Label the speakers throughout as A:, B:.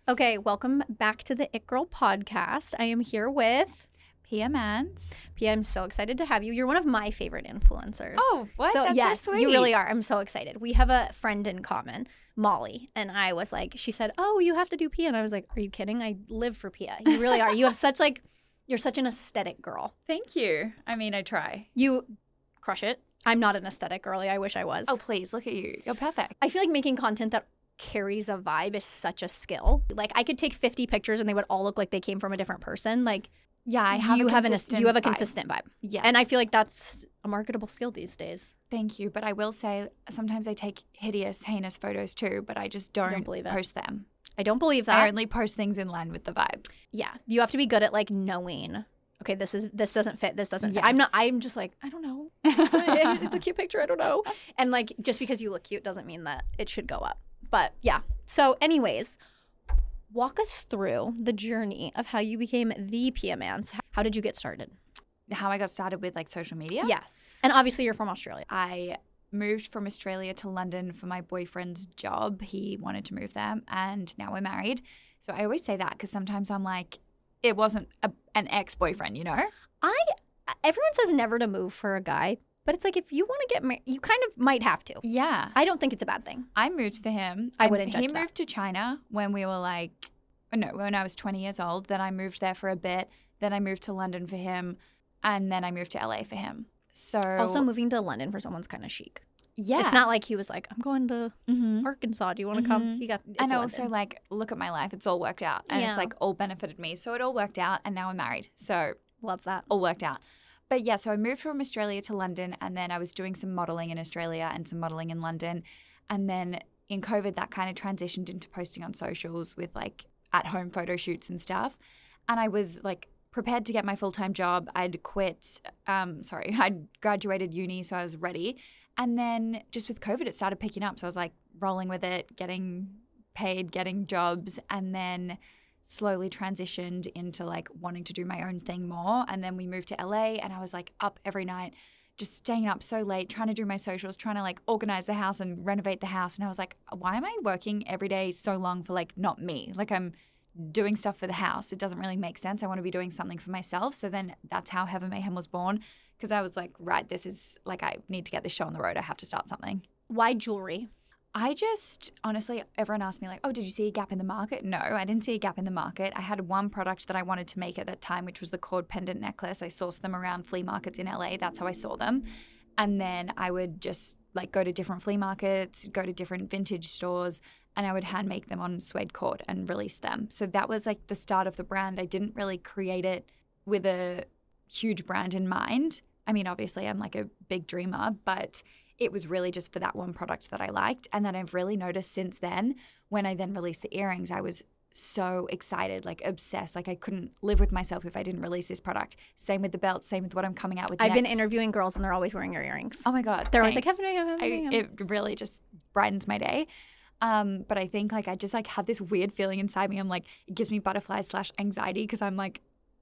A: Okay, welcome back to the It Girl podcast. I am here with
B: Mance.
A: Pia. I'm so excited to have you. You're one of my favorite influencers.
B: Oh, what?
A: So,
B: That's
A: yes,
B: so sweet.
A: you really are. I'm so excited. We have a friend in common, Molly, and I was like, she said, "Oh, you have to do Pia," and I was like, "Are you kidding? I live for Pia. You really are. You have such you're such an aesthetic girl.
B: Thank you. I mean, I try.
A: You crush it. I'm not an aesthetic girly. I wish I was.
B: Oh, please, look at you. You're perfect.
A: I feel like making content that carries a vibe is such a skill. Like I could take 50 pictures and they would all look like they came from a different person. Like
B: Yeah, I have
A: you
B: a
A: have
B: consistent
A: you have a
B: vibe.
A: consistent vibe.
B: Yes.
A: And I feel like that's a marketable skill these days.
B: Thank you. But I will say sometimes I take hideous, heinous photos too, but I just don't
A: believe it.
B: post them.
A: I don't believe
B: I
A: that.
B: only post things in line with the vibe.
A: Yeah. You have to be good at like knowing, okay, this doesn't fit. This doesn't fit.
B: Yes.
A: I'm just like, I don't know. It's a cute picture. I don't know. And like, just because you look cute doesn't mean that it should go up. But yeah. So anyways, walk us through the journey of how you became the Pia Mance. How did you get started?
B: How I got started with like social media?
A: Yes. And obviously you're from Australia.
B: I moved from Australia to London for my boyfriend's job. He wanted to move there, and now we're married. So I always say that because sometimes I'm like, it wasn't an ex-boyfriend, you know?
A: Everyone says never to move for a guy, but it's like if you want to get married, you kind of might have to.
B: Yeah.
A: I don't think it's a bad thing.
B: I moved for him.
A: I wouldn't judge
B: He
A: that.
B: moved to China when we were when I was 20 years old. Then I moved there for a bit. Then I moved to London for him. And then I moved to LA for him. So
A: Also, moving to London for someone's kind of chic.
B: yeah.
A: It's not like he was like, I'm going to
B: Mhm.
A: Arkansas. Do you want to come?
B: Mhm.
A: He got. It's
B: And
A: London.
B: also, like, look at my life. It's all worked out. And
A: Yeah.
B: it's, like, all benefited me. So it all worked out. And now I'm married. So
A: Love that.
B: all worked out. But yeah, so I moved from Australia to London. And then I was doing some modeling in Australia and some modeling in London. And then in COVID, that kind of transitioned into posting on socials with, like, at-home photo shoots and stuff. And I was, like, prepared to get my full-time job. I'd I'd graduated uni, so I was ready. And then just with COVID, it started picking up. So I was like rolling with it, getting paid, getting jobs, and then slowly transitioned into like wanting to do my own thing more. And then we moved to LA, and I was like up every night, just staying up so late, trying to do my socials, trying to like organize the house and renovate the house. And I was like, why am I working every day so long for like not me? Like I'm doing stuff for the house. It doesn't really make sense. I want to be doing something for myself. So then that's how Heaven Mayhem was born, because I was like, right, this is like, I need to get this show on the road. I have to start something.
A: Why jewelry?
B: I just, honestly, everyone asked me like, oh, did you see a gap in the market? No, I didn't see a gap in the market. I had one product that I wanted to make at that time, which was the cord pendant necklace. I sourced them around flea markets in LA. That's how I saw them. And then I would just like go to different flea markets, go to different vintage stores, and I would hand make them on suede cord and release them. So that was like the start of the brand. I didn't really create it with a huge brand in mind. I mean, obviously I'm like a big dreamer, but it was really just for that one product that I liked. And then I've really noticed since then, when I then released the earrings, I was so excited, like obsessed. Like I couldn't live with myself if I didn't release this product. Same with the belt, same with what I'm coming out with
A: I've been
B: next.
A: interviewing girls and they're always wearing your earrings.
B: Oh my God.
A: They're always like,
B: thanks.
A: Heaven Mayhem.
B: It really just brightens my day. But I think like I just like have this weird feeling inside me. I'm like, it gives me butterflies / anxiety because I'm like,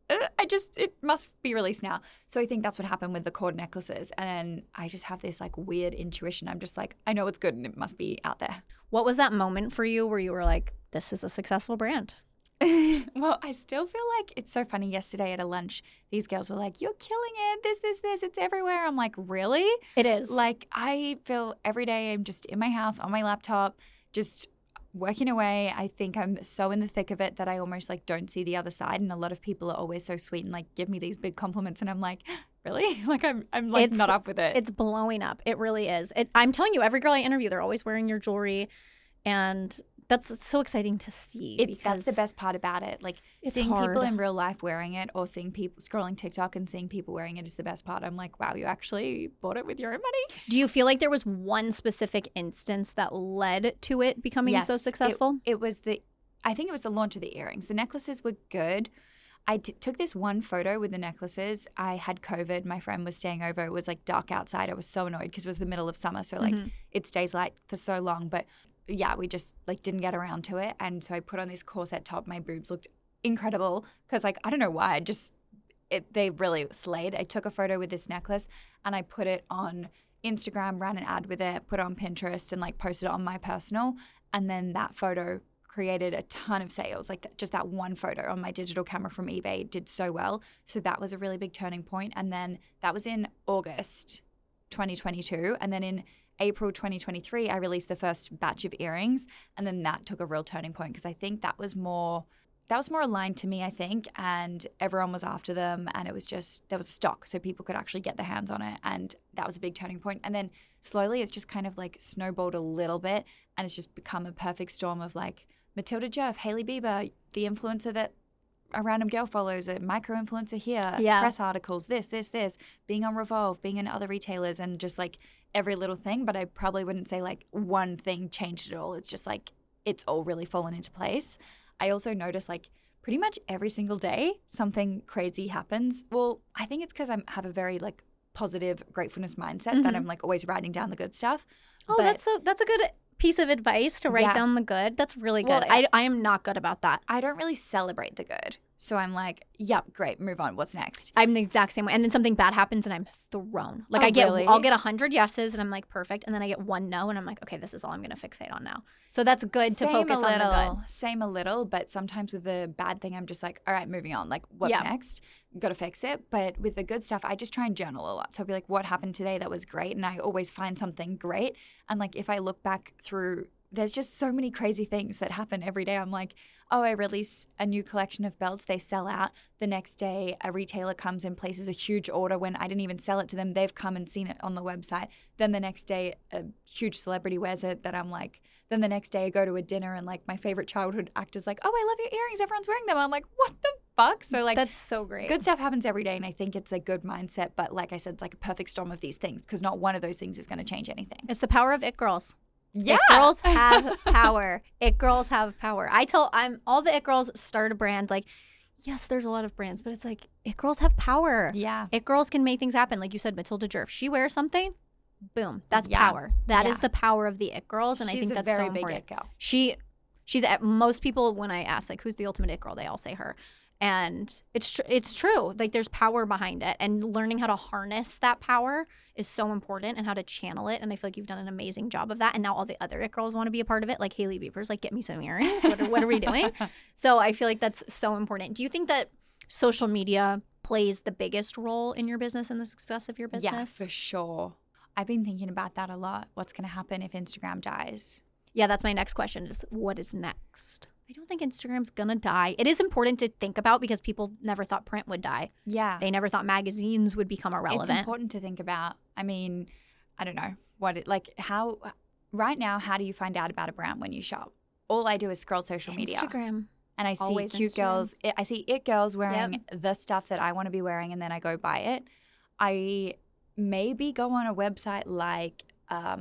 B: it must be released now. So I think that's what happened with the cord necklaces. And I just have this like weird intuition. I'm just like, I know it's good and it must be out there.
A: What was that moment for you where you were like, this is a successful brand?
B: Well, I still feel like it's so funny. Yesterday at a lunch, these girls were like, you're killing it. This, it's everywhere. I'm like, really?
A: It is.
B: Like I feel every day I'm just in my house on my laptop, just working away. I think I'm so in the thick of it that I almost like don't see the other side. And a lot of people are always so sweet and like give me these big compliments. And I'm like, really? Like I'm like not up with it.
A: It's blowing up. It really is. I'm telling you, every girl I interview, they're always wearing your jewelry. And that's so exciting to see.
B: That's the best part about it. Like seeing
A: hard.
B: people in real life wearing it, or seeing people scrolling TikTok and seeing people wearing it is the best part. I'm like, wow, you actually bought it with your own money.
A: Do you feel like there was one specific instance that led to it becoming so successful?
B: I think it was the launch of the earrings. The necklaces were good. I took this one photo with the necklaces. I had COVID. My friend was staying over. It was like dark outside. I was so annoyed because it was the middle of summer. So like it stays light for so long. But yeah, we just like didn't get around to it. And so I put on this corset top. My boobs looked incredible because like, I don't know why. They really slayed. I took a photo with this necklace and I put it on Instagram, ran an ad with it, put it on Pinterest and like posted it on my personal. And then that photo created a ton of sales. Like just that one photo on my digital camera from eBay did so well. So that was a really big turning point. And then that was in August 2022. And then in April 2023, I released the first batch of earrings. And then that took a real turning point because I think that was more aligned to me, I think, and everyone was after them, and it was just, there was a stock so people could actually get their hands on it, and that was a big turning point. And then slowly it's just kind of like snowballed a little bit, and it's just become a perfect storm of like Matilda Jeff, Hailey Bieber, the influencer that a random girl follows, a micro-influencer here, press articles, this, being on Revolve, being in other retailers, and just like every little thing. But I probably wouldn't say like one thing changed it all. It's just like it's all really fallen into place. I also notice like pretty much every single day something crazy happens. Well, I think it's because I have a very like positive gratefulness mindset that I'm like always writing down the good stuff.
A: Oh,
B: but
A: that's a good piece of advice to write down the good. That's really good.
B: Well,
A: I am not good about that.
B: I don't really celebrate the good. So I'm like, yep, great, move on. What's next?
A: I'm the exact same way. And then something bad happens and I'm thrown. Like
B: really?
A: I'll get 100 yeses and I'm like, perfect. And then I get one no and I'm like, okay, this is all I'm going to fixate on now. So that's good to focus on the good.
B: Same a little, but sometimes with the bad thing, I'm just like, all right, moving on. Like, what's next? Got to fix it. But with the good stuff, I just try and journal a lot. So I'll be like, what happened today that was great? And I always find something great. And like, if I look back through, there's just so many crazy things that happen every day. I'm like, oh, I release a new collection of belts. They sell out. The next day, a retailer comes and places a huge order when I didn't even sell it to them. They've come and seen it on the website. Then the next day, a huge celebrity wears it that I'm like, then the next day I go to a dinner and like my favorite childhood actor's like, oh, I love your earrings. Everyone's wearing them. I'm like, what the fuck? So like,
A: that's so great.
B: Good stuff happens every day. And I think it's a good mindset. But like I said, it's like a perfect storm of these things because not one of those things is going to change anything.
A: It's the power of it girls.
B: Yeah.
A: It girls have power. It girls have power. I'm all the it girls start a brand. Like, yes, there's a lot of brands, but it's like it girls have power.
B: Yeah.
A: It girls can make things happen. Like you said, Matilda Jerf, she wears something, boom, that's power. That is the power of the it girls, and I think that's so important. She's a very big it girl. She's at most people when I ask like who's the ultimate it girl, they all say her. And it's true. Like there's power behind it, and learning how to harness that power is so important and how to channel it. And I feel like you've done an amazing job of that. And now all the other it girls want to be a part of it. Like Hailey Bieber's like, get me some earrings. What are we doing? So I feel like that's so important. Do you think that social media plays the biggest role in your business and the success of your business?
B: Yeah, for sure. I've been thinking about that a lot. What's going to happen if Instagram dies?
A: Yeah, that's my next question is what is next? I don't think Instagram's gonna die. It is important to think about because people never thought print would die.
B: Yeah.
A: They never thought magazines would become irrelevant.
B: It's important to think about. I mean, I don't know right now, how do you find out about a brand when you shop? All I do is scroll social media.
A: Instagram.
B: And I see cute girls. I see it girls wearing the stuff that I want to be wearing, and then I go buy it. I maybe go on a website like
A: I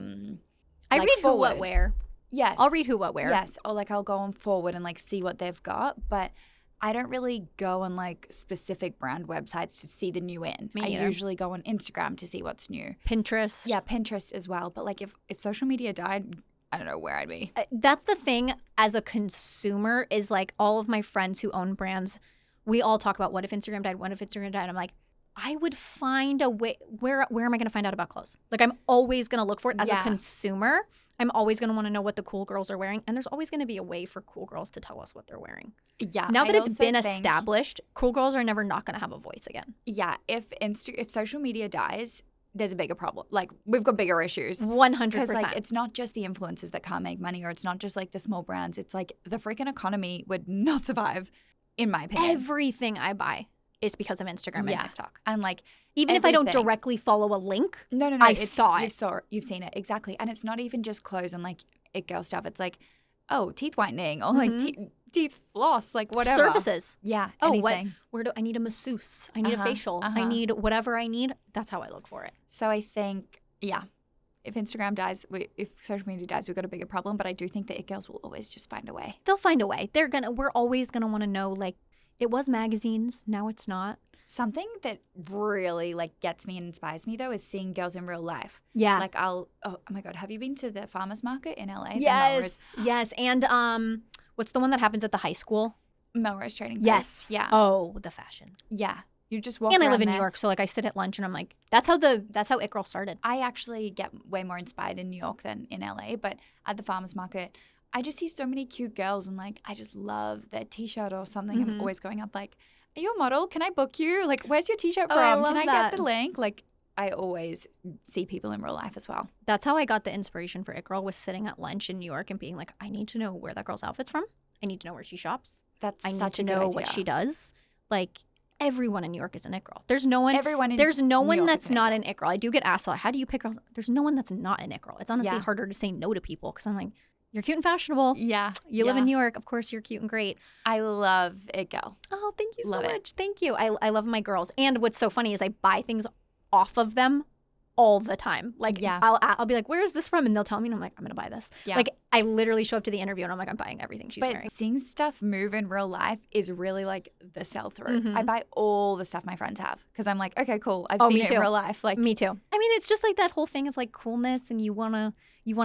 A: read Who What Wear.
B: Yes.
A: I'll read Who What Wear.
B: Yes. Or like I'll go on Forward and like see what they've got. But I don't really go on like specific brand websites to see the new in.
A: Me
B: I
A: either.
B: usually go on Instagram to see what's new.
A: Pinterest.
B: Yeah, Pinterest as well. But like if social media died, I don't know where I'd be.
A: That's the thing as a consumer is like all of my friends who own brands, we all talk about what if Instagram died, what if Instagram died. I'm like, I would find a way. Where am I going to find out about clothes? Like I'm always going to look for it as a consumer. I'm always going to want to know what the cool girls are wearing. And there's always going to be a way for cool girls to tell us what they're wearing.
B: Yeah.
A: Now that it's been established, cool girls are never not going to have a voice again.
B: Yeah. If social media dies, there's a bigger problem. Like we've got bigger issues.
A: 100%.
B: Because like it's not just the influencers that can't make money, or it's not just like the small brands. It's like the freaking economy would not survive, in my opinion.
A: Everything I buy is because of Instagram and TikTok.
B: And like
A: even if I don't directly follow a link,
B: no,
A: I saw it.
B: You've seen it. Exactly. And it's not even just clothes and like it girl stuff. It's like, oh, teeth whitening or like teeth floss, like whatever.
A: Services.
B: Yeah.
A: Oh,
B: anything.
A: Where do I need a masseuse? I need a facial. I need whatever I need. That's how I look for it.
B: So I think, if Instagram dies, if social media dies, we've got a bigger problem. But I do think that it girls will always just find a way.
A: They'll find a way. We're always gonna want to know, like, it was magazines, now it's not.
B: Something that really like gets me and inspires me though is seeing girls in real life.
A: Yeah.
B: Like oh my God, have you been to the farmers market in LA?
A: Yes. Yes. And what's the one that happens at the high school?
B: Melrose Trading Post.
A: Yes.
B: Yeah.
A: Oh, the fashion.
B: Yeah. You just walk
A: and
B: around
A: I live in
B: there.
A: New York, so like I sit at lunch and I'm like, that's how It Girl started.
B: I actually get way more inspired in New York than in LA, but at the farmers market, I just see so many cute girls and like I just love their t-shirt or something. I'm always going up like, are you a model? Can I book you? Like, where's your t-shirt from?
A: I love
B: Can I
A: that.
B: get the link? Like, I always see people in real life as well.
A: That's how I got the inspiration for It Girl, was sitting at lunch in New York and being like, I need to know where that girl's outfit's from. I need to know where she shops.
B: That's
A: I need
B: such
A: to
B: a good
A: know
B: idea.
A: what she does. Like, everyone in New York is an It Girl. There's no one.
B: There's
A: no one that's not an It Girl. I do get asked a lot, how do you pick girls? There's no one that's not an It Girl. It's honestly harder to say no to people because I'm like, you're cute and fashionable.
B: Yeah.
A: You live in New York. Of course, you're cute and great.
B: I love It Girl.
A: Oh, thank you so
B: Love it.
A: much. Thank you. I love my girls. And what's so funny is I buy things off of them all the time. Like, I'll be like, where is this from? And they'll tell me, and I'm like, I'm going to buy this. Yeah. Like, I literally show up to the interview, and I'm like, I'm buying everything she's wearing.
B: But seeing stuff move in real life is really, like, the sell-through. I buy all the stuff my friends have because I'm like, okay, cool. I've seen it in real life. Like,
A: me too. I mean, it's just like that whole thing of, like, coolness, and you wanna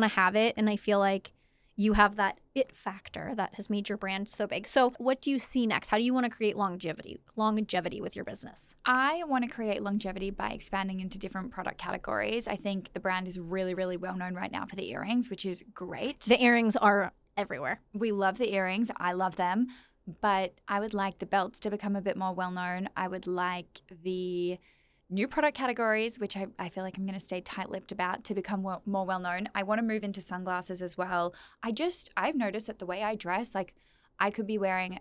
A: have it, and I feel like you have that it factor that has made your brand so big. So what do you see next? How do you want to create longevity with your business?
B: I want to create longevity by expanding into different product categories. I think the brand is really, really well known right now for the earrings, which is great.
A: The earrings are everywhere.
B: We love the earrings. I love them. But I would like the belts to become a bit more well known. I would like the new product categories, which I feel like I'm going to stay tight-lipped about, to become more well-known. I want to move into sunglasses as well. I've noticed that the way I dress, like I could be wearing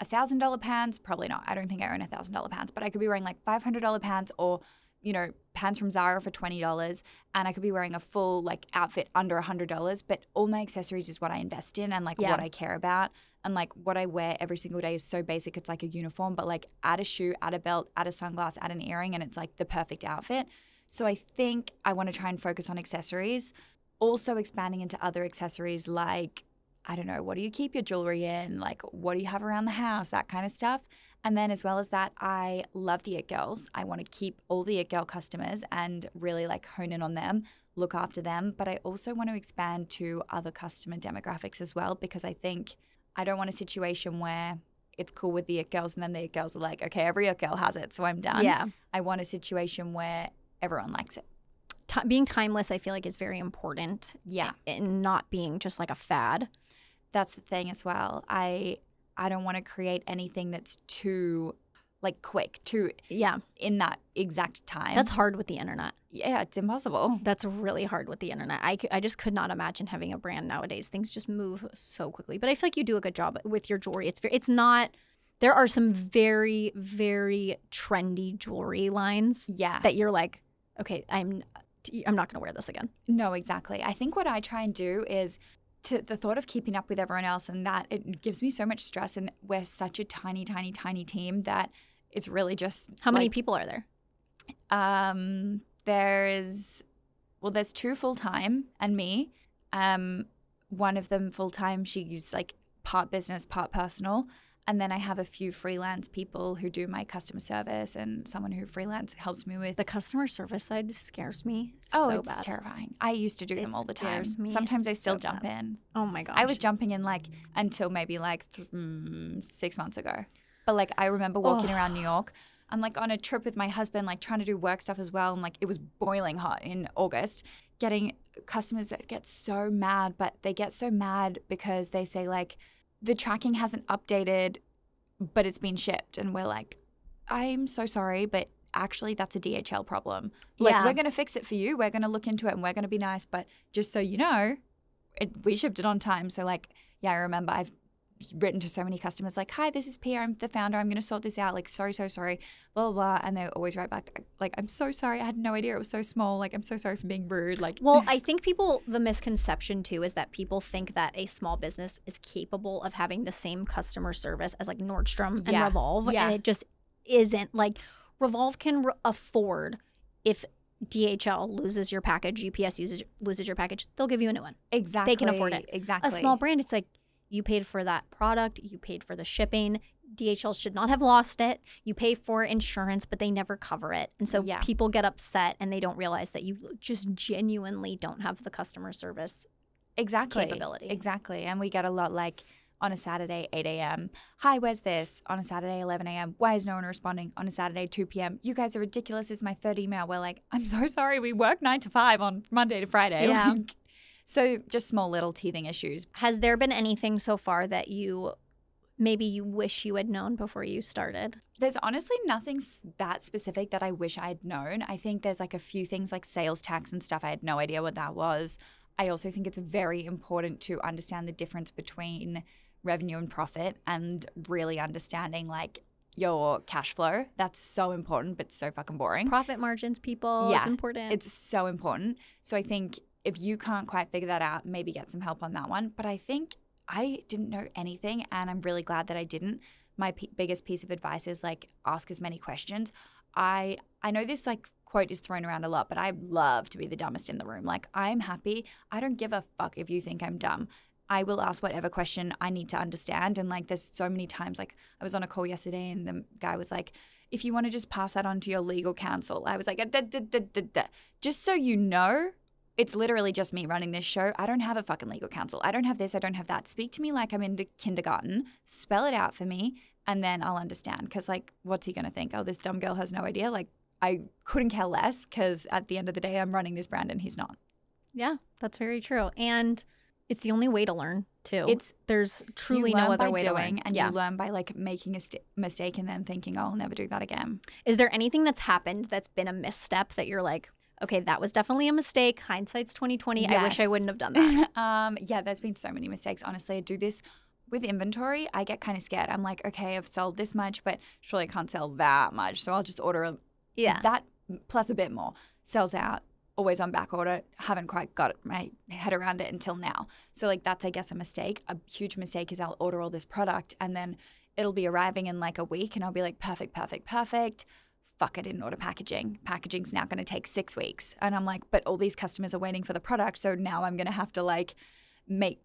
B: $1,000 pants, probably not. I don't think I own $1,000 pants, but I could be wearing like $500 pants or, you know, pants from Zara for $20, and I could be wearing a full like outfit under $100, but all my accessories is what I invest in and like what I care about. And like what I wear every single day is so basic, it's like a uniform, but like add a shoe, add a belt, add a sunglass, add an earring, and it's like the perfect outfit. So I think I want to try and focus on accessories, also expanding into other accessories like, I don't know, what do you keep your jewelry in? Like, what do you have around the house? That kind of stuff. And then as well as that, I love the It Girls. I want to keep all the It Girl customers and really like hone in on them, look after them. But I also want to expand to other customer demographics as well, because I think I don't want a situation where it's cool with the It Girls and then the It Girls are like, okay, every It Girl has it, so I'm done.
A: Yeah.
B: I want a situation where everyone likes it.
A: Being timeless, I feel like, is very important.
B: Yeah.
A: And not being just like a fad.
B: That's the thing as well. I don't want to create anything that's too like quick, in that exact time.
A: That's hard with the internet.
B: Yeah, it's impossible.
A: That's really hard with the internet. I just could not imagine having a brand nowadays. Things just move so quickly. But I feel like you do a good job with your jewelry. It's not. There are some very, very trendy jewelry lines.
B: Yeah.
A: That you're like, okay, I'm not going to wear this again.
B: No, exactly. I think what I try and do is the thought of keeping up with everyone else, and that it gives me so much stress. And we're such a tiny, tiny, tiny team that it's really just.
A: How many people are there?
B: There's 2 full-time and me. One of them full-time, she's like part business, part personal. And then I have a few freelance people who do my customer service and someone who freelance helps me with.
A: The customer service side scares me
B: it's
A: bad.
B: terrifying. I used to do them all the time.
A: Me
B: Sometimes I still jump in.
A: Oh my gosh.
B: I was jumping in like until maybe like 6 months ago. But like I remember walking around New York. I'm like on a trip with my husband, like trying to do work stuff as well. And like it was boiling hot in August, getting customers that get so mad, but they get so mad because they say like the tracking hasn't updated, but it's been shipped. And we're like, I'm so sorry, but actually that's a DHL problem. Like we're going to fix it for you. We're going to look into it and we're going to be nice. But just so you know, we shipped it on time. So like, yeah, I remember I've written to so many customers like, hi, this is Pia, I'm the founder, I'm going to sort this out, like so sorry, blah, blah, blah. And they always write back like, I'm so sorry, I had no idea it was so small, like I'm so sorry for being rude. Like,
A: well, I think the misconception too is that people think that a small business is capable of having the same customer service as like Nordstrom and Revolve, and it just isn't. Like Revolve can afford, if DHL loses your package, UPS loses your package, they'll give you a new one.
B: Exactly.
A: They can afford it.
B: Exactly.
A: A small brand, it's like, you paid for that product. You paid for the shipping. DHL should not have lost it. You pay for insurance, but they never cover it. And so people get upset and they don't realize that you just genuinely don't have the customer service capability.
B: Exactly. And we get a lot like on a Saturday, 8 a.m. Hi, where's this? On a Saturday, 11 a.m. Why is no one responding? On a Saturday, 2 p.m. You guys are ridiculous. This is my third email. We're like, I'm so sorry. We work 9 to 5 on Monday to Friday.
A: Yeah.
B: Like, So just small little teething issues.
A: Has there been anything so far that maybe you wish you had known before you started?
B: There's honestly nothing that specific that I wish I had known. I think there's like a few things like sales tax and stuff. I had no idea what that was. I also think it's very important to understand the difference between revenue and profit and really understanding like your cash flow. That's so important, but so fucking boring.
A: Profit margins, people.
B: Yeah,
A: it's important.
B: It's so important. So I think if you can't quite figure that out, maybe get some help on that one. But I think I didn't know anything, and I'm really glad that I didn't. My biggest piece of advice is like ask as many questions. I know this like quote is thrown around a lot, but I love to be the dumbest in the room. Like I'm happy. I don't give a fuck if you think I'm dumb. I will ask whatever question I need to understand. And like there's so many times, like I was on a call yesterday and the guy was like, if you want to just pass that on to your legal counsel. I was like, just so you know, it's literally just me running this show. I don't have a fucking legal counsel. I don't have this. I don't have that. Speak to me like I'm in kindergarten. Spell it out for me, and then I'll understand. Because, like, what's he going to think? Oh, this dumb girl has no idea. Like, I couldn't care less because at the end of the day, I'm running this brand and he's not.
A: Yeah, that's very true. And it's the only way to learn, too. There's truly
B: no
A: other way to learn.
B: And you learn by, like, making a mistake and then thinking, oh, I'll never do that again.
A: Is there anything that's happened that's been a misstep that you're like, okay, that was definitely a mistake. Hindsight's 20/20.
B: Yes.
A: I wish I wouldn't have done that.
B: Yeah, there's been so many mistakes. Honestly, I do this with inventory. I get kind of scared. I'm like, okay, I've sold this much, but surely I can't sell that much. So I'll just order that plus a bit more. Sells out. Always on back order. Haven't quite got my head around it until now. So like that's, I guess, a mistake. A huge mistake is I'll order all this product and then it'll be arriving in like a week and I'll be like, perfect. Fuck, I didn't order packaging. Packaging's now going to take 6 weeks. And I'm like, but all these customers are waiting for the product. So now I'm going to have to like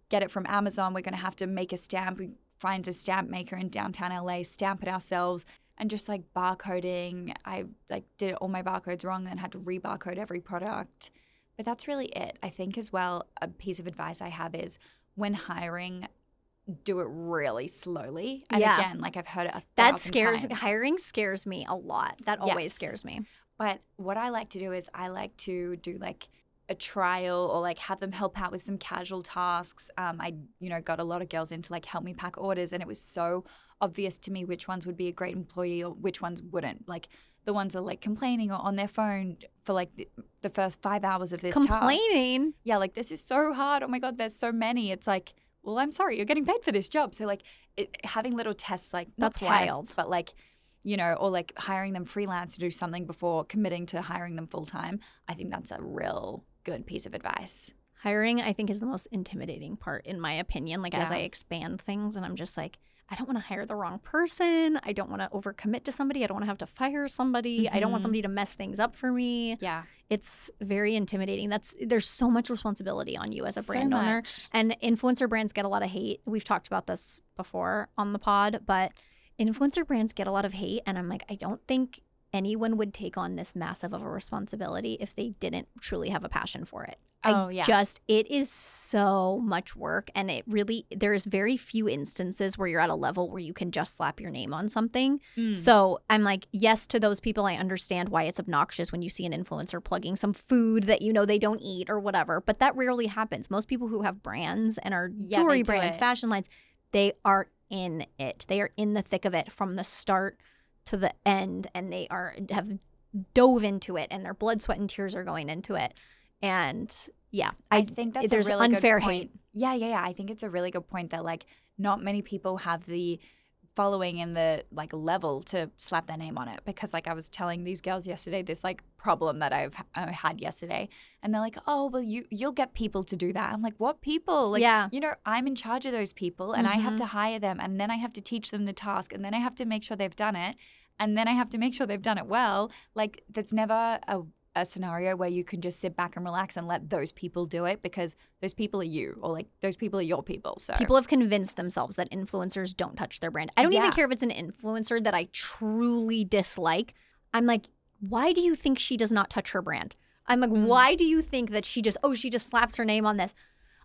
B: get it from Amazon. We're going to have to make a stamp. We find a stamp maker in downtown LA, stamp it ourselves. And just like barcoding, I like did all my barcodes wrong and had to re-barcode every product. But that's really it. I think as well, a piece of advice I have is when hiring, do it really slowly. And again, like I've heard it 1,000 times.
A: Hiring scares me a lot. That always scares me.
B: But what I like to do is I like to do like a trial or like have them help out with some casual tasks. I got a lot of girls in to like help me pack orders, and it was so obvious to me which ones would be a great employee or which ones wouldn't. Like the ones that are like complaining or on their phone for like the first 5 hours of this task.
A: Complaining?
B: Yeah, like this is so hard. Oh my God, there's so many. It's like, well, I'm sorry, you're getting paid for this job. So like having little tests, like not
A: that's wild,
B: tests, but like, or like hiring them freelance to do something before committing to hiring them full time. I think that's a real good piece of advice.
A: Hiring, I think, is the most intimidating part, in my opinion. Like as I expand things, and I'm just like, I don't want to hire the wrong person. I don't want to overcommit to somebody. I don't want to have to fire somebody. I don't want somebody to mess things up for me.
B: Yeah.
A: It's very intimidating. There's so much responsibility on you as a brand owner. And influencer brands get a lot of hate. We've talked about this before on the pod, but influencer brands get a lot of hate. And I'm like, I don't think anyone would take on this massive of a responsibility if they didn't truly have a passion for it. It is so much work, and there's very few instances where you're at a level where you can just slap your name on something. So I'm like, yes, to those people, I understand why it's obnoxious when you see an influencer plugging some food that they don't eat or whatever, but that rarely happens. Most people who have brands and are jewelry brands, fashion lines, they are in it. They are in the thick of it from the start to the end, and they have dove into it, and their blood, sweat, and tears are going into it. And I think that's there's a really unfair
B: good point.
A: Hate.
B: Yeah. I think it's a really good point that like not many people have the following and the like level to slap their name on it, because like I was telling these girls yesterday this like problem that I've had yesterday, and they're like, oh well, you'll get people to do that. I'm like, what people? Like, I'm in charge of those people, and I have to hire them, and then I have to teach them the task, and then I have to make sure they've done it, and then I have to make sure they've done it well. Like that's never a scenario where you can just sit back and relax and let those people do it, because those people are you, or like those people are your people. So
A: people have convinced themselves that influencers don't touch their brand. I don't even care if it's an influencer that I truly dislike. I'm like, why do you think she does not touch her brand? I'm like, why do you think that she just slaps her name on this?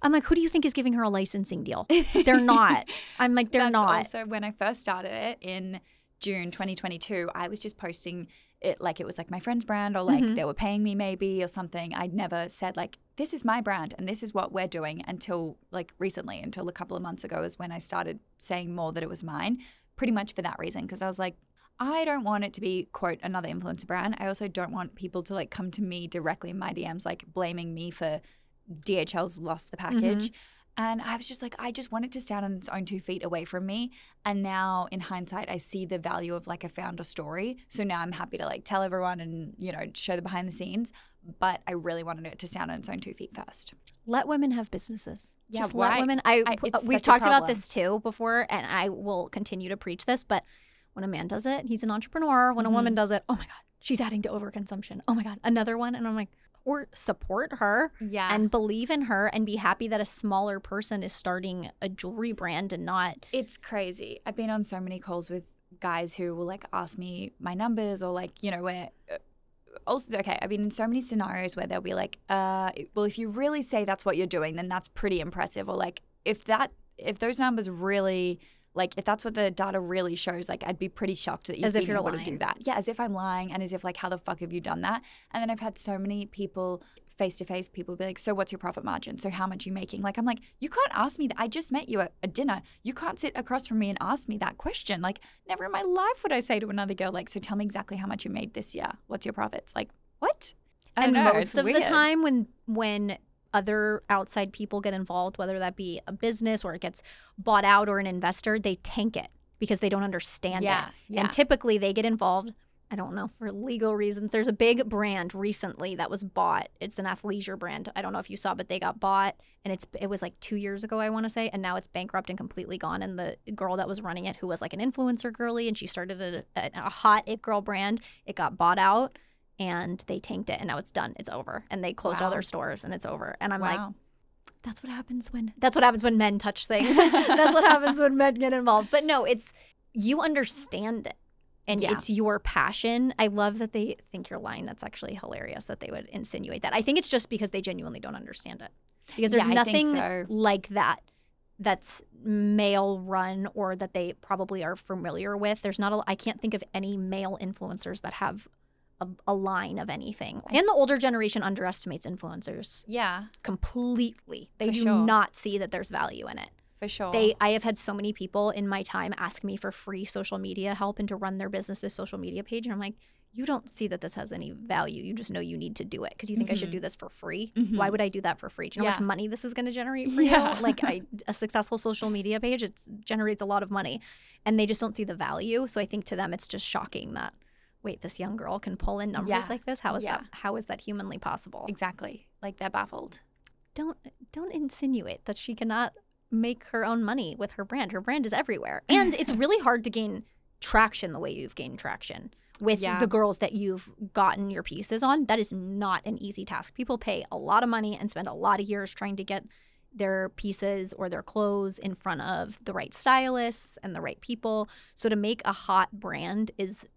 A: I'm like, who do you think is giving her a licensing deal? They're not. I'm like, they're not.
B: Also, when I first started it in June 2022, I was just posting it like it was like my friend's brand, or like they were paying me maybe or something. I'd never said like this is my brand and this is what we're doing until like recently, until a couple of months ago is when I started saying more that it was mine, pretty much for that reason. Because I was like, I don't want it to be, quote, another influencer brand. I also don't want people to like come to me directly in my DMs, like blaming me for DHL's lost the package. And I was just like, I just want it to stand on its own 2 feet away from me. And now in hindsight, I see the value of like a founder story. So now I'm happy to like tell everyone and, you know, show the behind the scenes. But I really wanted it to stand on its own 2 feet first.
A: Let women have businesses.
B: Yeah,
A: just
B: right.
A: let women. We've talked about this too before, and I will continue to preach this. But when a man does it, he's an entrepreneur. When a woman does it, oh my God, she's adding to overconsumption. Oh my God, another one. And I'm like, or support her and believe in her and be happy that a smaller person is starting a jewelry brand and not.
B: It's crazy. I've been on so many calls with guys who will like ask me my numbers or like, you know, where also, okay, I've been in so many scenarios where they'll be like, well, if you really say that's what you're doing, then that's pretty impressive. Or like, if those numbers really, like, if that's what the data really shows, like, I'd be pretty shocked that you've been able to do that. Yeah, as if I'm lying and as if, like, how the fuck have you done that? And then I've had so many people, face-to-face people be like, so what's your profit margin? So how much are you making? Like, I'm like, you can't ask me that. I just met you at a dinner. You can't sit across from me and ask me that question. Like, never in my life would I say to another girl, like, so tell me exactly how much you made this year. What's your profits? Like, what?
A: And most of the time when other outside people get involved, whether that be a business or it gets bought out or an investor, they tank it because they don't understand it. Yeah. And typically they get involved, I don't know, for legal reasons. There's a big brand recently that was bought. It's an athleisure brand. I don't know if you saw, but they got bought and it was like 2 years ago, I want to say. And now it's bankrupt and completely gone. And the girl that was running it, who was like an influencer girly, and she started a hot it girl brand, it got bought out. And they tanked it, and now it's done. It's over. And they closed all their stores, and it's over. And I'm like, that's what happens when men touch things. That's what happens when men get involved. But no, it's you understand it, and it's your passion. I love that they think you're lying. That's actually hilarious that they would insinuate that. I think it's just because they genuinely don't understand it. Because there's nothing like that that's male run or that they probably are familiar with. There's not I can't think of any male influencers that have a line of anything. And the older generation underestimates influencers. Yeah. Completely. They do not see that there's value in it.
B: For sure.
A: I have had so many people in my time ask me for free social media help and to run their business's social media page. And I'm like, you don't see that this has any value. You just know you need to do it because you think I should do this for free. Why would I do that for free? Do you know how much money this is going to generate for you? Like a successful social media page, it generates a lot of money. And they just don't see the value. So I think to them it's just shocking that, wait, this young girl can pull in numbers like this? How is that humanly possible?
B: Exactly. Like they're baffled.
A: Don't insinuate that she cannot make her own money with her brand. Her brand is everywhere. And it's really hard to gain traction the way you've gained traction with the girls that you've gotten your pieces on. That is not an easy task. People pay a lot of money and spend a lot of years trying to get their pieces or their clothes in front of the right stylists and the right people. So to make a hot brand is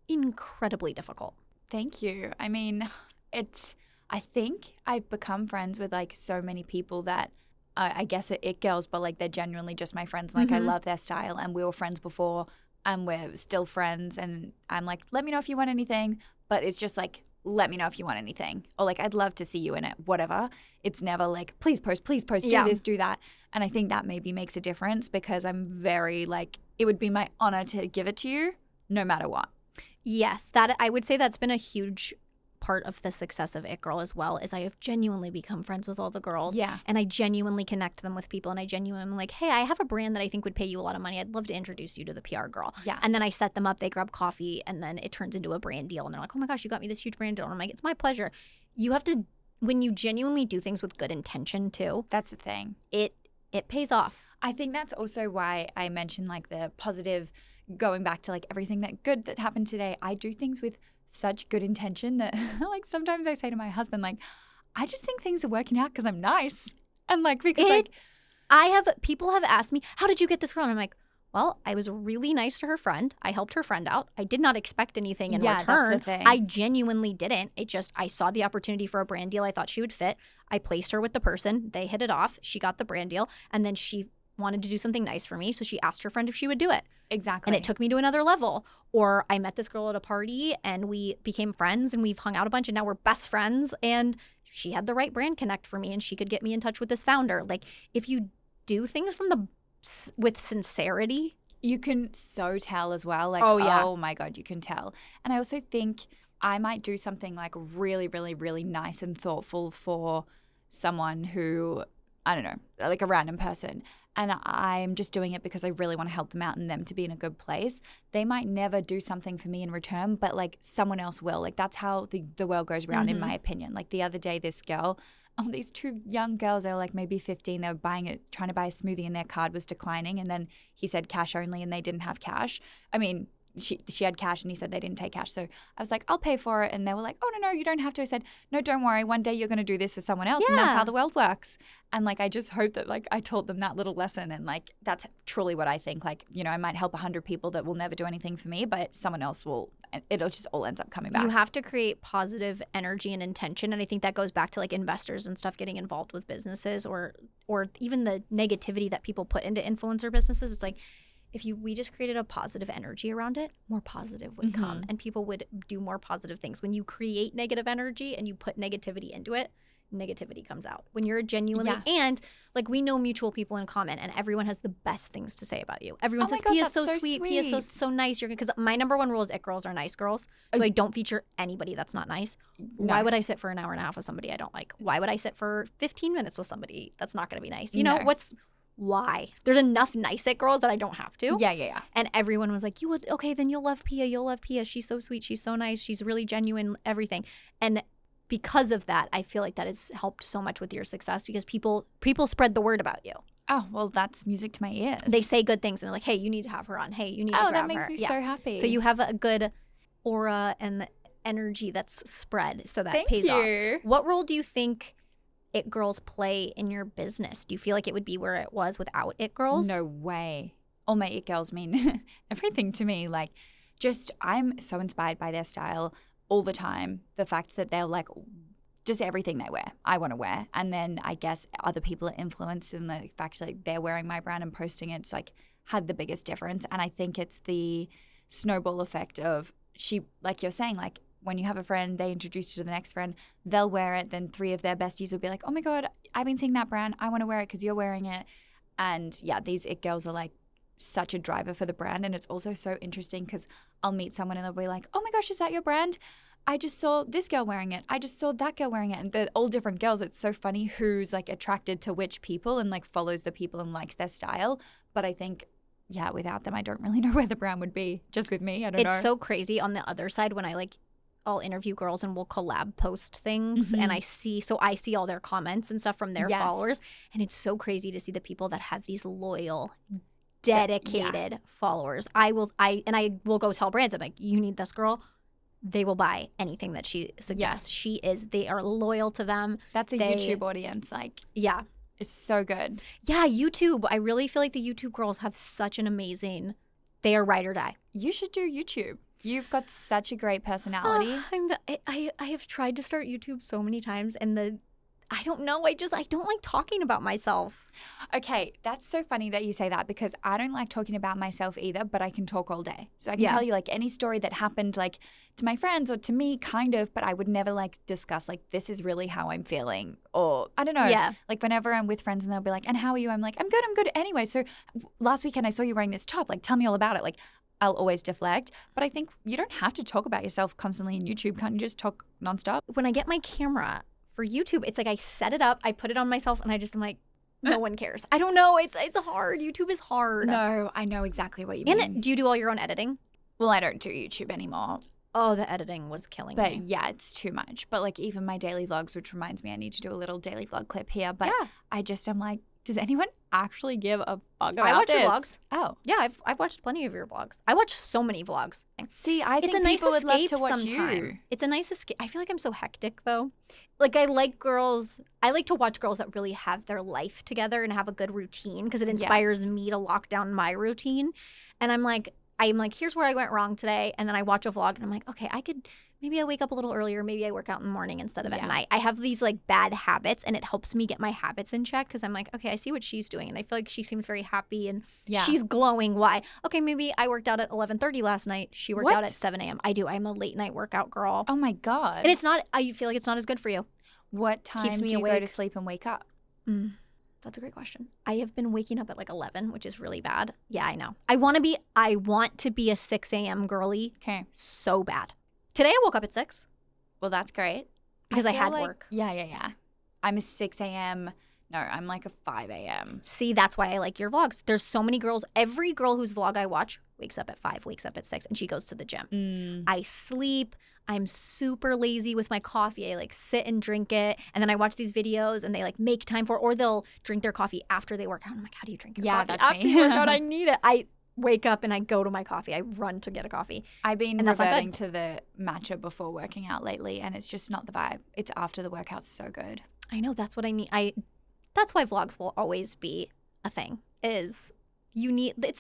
A: incredibly difficult.
B: Thank you. I mean, I think I've become friends with like so many people that I guess it girls, but like they're genuinely just my friends. Like I love their style and we were friends before and we're still friends. And I'm like, let me know if you want anything. But it's just like, let me know if you want anything. Or like, I'd love to see you in it, whatever. It's never like, please post, do this, do that. And I think that maybe makes a difference because I'm very like, it would be my honor to give it to you no matter what.
A: Yes, that I would say that's been a huge part of the success of It Girl as well, is I have genuinely become friends with all the girls. Yeah. And I genuinely connect them with people and I genuinely am like, hey, I have a brand that I think would pay you a lot of money. I'd love to introduce you to the PR girl. Yeah. And then I set them up, they grab coffee, and then it turns into a brand deal. And they're like, oh my gosh, you got me this huge brand deal. And I'm like, it's my pleasure. You have to, when you genuinely do things with good intention too.
B: That's the thing.
A: It pays off.
B: I think that's also why I mentioned like the positive, going back to like everything that happened today. I do things with such good intention that like sometimes I say to my husband, like, I just think things are working out because I'm nice. And like, because
A: people have asked me, how did you get this girl? And I'm like, well, I was really nice to her friend. I helped her friend out. I did not expect anything in return. That's the thing. I genuinely didn't. I saw the opportunity for a brand deal. I thought she would fit. I placed her with the person. They hit it off. She got the brand deal. And then she wanted to do something nice for me. So she asked her friend if she would do it.
B: Exactly.
A: And it took me to another level. Or I met this girl at a party and we became friends and we've hung out a bunch and now we're best friends. And she had the right brand connect for me and she could get me in touch with this founder. Like if you do things with sincerity,
B: you can so tell as well. Like, oh my God, you can tell. And I also think I might do something like really, really, really nice and thoughtful for someone who, I don't know, like a random person. And I'm just doing it because I really want to help them out and them to be in a good place. They might never do something for me in return, but like someone else will. Like that's how the world goes around, in my opinion. Like the other day, this girl, these two young girls, they were like maybe 15. They were trying to buy a smoothie and their card was declining. And then he said cash only and they didn't have cash. I mean, she had cash and he said they didn't take cash. So I was like, I'll pay for it. And they were like, oh, no, you don't have to. I said, no, don't worry. One day you're going to do this for someone else. And that's how the world works. And like, I just hope that like I taught them that little lesson. And like, that's truly what I think. Like, you know, I might help 100 people that will never do anything for me, but someone else will. It'll just all ends up coming back.
A: You have to create positive energy and intention. And I think that goes back to like investors and stuff getting involved with businesses or even the negativity that people put into influencer businesses. It's like, if we just created a positive energy around it, more positive would come and people would do more positive things. When you create negative energy and you put negativity into it, negativity comes out. When you're genuinely, and like we know mutual people in common and everyone has the best things to say about you. Everyone says, Pia's so sweet, Pia's so nice. Because my number one rule is it girls are nice girls. So I don't feature anybody that's not nice. No. Why would I sit for an hour and a half with somebody I don't like? Why would I sit for 15 minutes with somebody that's not going to be nice? You know, why? There's enough nice it girls that I don't have to.
B: Yeah.
A: And everyone was like, then you'll love Pia. You'll love Pia. She's so sweet. She's so nice. She's really genuine, everything. And because of that, I feel like that has helped so much with your success because people spread the word about you.
B: Oh, well, that's music to my ears.
A: They say good things and they're like, hey, you need to have her on. Hey, you need to grab her.
B: Oh, that makes me so happy.
A: So you have a good aura and energy that's spread. So that pays off. What role do you think it girls play in your business? Do you feel like it would be where it was without it girls?
B: No way. All my it girls mean everything to me. Like, just I'm so inspired by their style all the time. The fact that they're like, just everything they wear, I want to wear. And then I guess other people are influenced in the fact that like, they're wearing my brand and posting it. It's like had the biggest difference. And I think it's the snowball effect of like you're saying, like, when you have a friend, they introduce you to the next friend, they'll wear it. Then 3 of their besties will be like, oh my God, I've been seeing that brand. I want to wear it because you're wearing it. And yeah, these it girls are like such a driver for the brand. And it's also so interesting because I'll meet someone and they'll be like, oh my gosh, is that your brand? I just saw this girl wearing it. I just saw that girl wearing it. And they're all different girls. It's so funny who's like attracted to which people and like follows the people and likes their style. But I think, yeah, without them, I don't really know where the brand would be. Just with me, I don't know.
A: It's so crazy on the other side when I'll interview girls and we'll collab post things and I see all their comments and stuff from their followers. And it's so crazy to see the people that have these loyal, dedicated followers. I will go tell brands, I'm like, you need this girl. They will buy anything that she suggests. They are loyal to them.
B: That's a YouTube audience. Like,
A: yeah.
B: It's so good.
A: Yeah, YouTube. I really feel like the YouTube girls have such an amazing, they are ride or die.
B: You should do YouTube. You've got such a great personality.
A: I have tried to start YouTube so many times and I don't know. I don't like talking about myself.
B: Okay, that's so funny that you say that because I don't like talking about myself either, but I can talk all day. So I can tell you like any story that happened like to my friends or to me kind of, but I would never like discuss like this is really how I'm feeling or I don't know.
A: Yeah.
B: Like whenever I'm with friends and they'll be like, and how are you? I'm like, I'm good. Anyway, so last weekend I saw you wearing this top. Like tell me all about it. Like I'll always deflect. But I think you don't have to talk about yourself constantly in YouTube. Can't you just talk nonstop?
A: When I get my camera for YouTube, it's like I set it up, I put it on myself, and I'm like, no one cares. I don't know. It's hard. YouTube is hard.
B: No, I know exactly what you mean.
A: And do you do all your own editing?
B: Well, I don't do YouTube anymore.
A: Oh, the editing was killing me.
B: But yeah, it's too much. But like even my daily vlogs, which reminds me I need to do a little daily vlog clip here. But I just am like, does anyone actually give a fuck about
A: I watch
B: this?
A: your vlogs.
B: Oh.
A: Yeah, I've watched plenty of your vlogs. I watch so many vlogs.
B: See, I think people would love to watch you.
A: It's a nice escape. I feel like I'm so hectic though. Like I like to watch girls that really have their life together and have a good routine because it inspires me to lock down my routine. And I'm like, here's where I went wrong today. And then I watch a vlog and I'm like, okay, maybe I wake up a little earlier. Maybe I work out in the morning instead of at night. I have these like bad habits and it helps me get my habits in check because I'm like, okay, I see what she's doing. And I feel like she seems very happy and she's glowing. Why? Okay, maybe I worked out at 11:30 last night. She worked out at 7 a.m. I do. I'm a late night workout girl.
B: Oh my God.
A: And I feel like it's not as good for you.
B: What time
A: Keeps me
B: do you go
A: awake.
B: to sleep and wake up?
A: That's a great question. I have been waking up at like 11, which is really bad. Yeah, I know. I want to be a 6 a.m. girly
B: Okay.
A: so bad. Today I woke up at 6
B: Well, that's great.
A: because I
B: feel
A: had
B: like-
A: work.
B: Yeah. I'm a 6 a.m. No, I'm like a 5 a.m.
A: See, that's why I like your vlogs. There's so many girls. Every girl whose vlog I watch wakes up at 5, wakes up at 6, and she goes to the gym. I sleep. I'm super lazy with my coffee. I like sit and drink it, and then I watch these videos, and they like make time for it, or they'll drink their coffee after they work out. I'm like, how do you drink your coffee
B: that's
A: after
B: me.
A: you work out? I need it. I wake up and I go to my coffee. I run to get a coffee.
B: I've been
A: And that's not
B: reverting
A: good.
B: to the matcha before working out lately, and it's just not the vibe. It's after the workout's so good.
A: I know, that's what I need. That's why vlogs will always be a thing. It's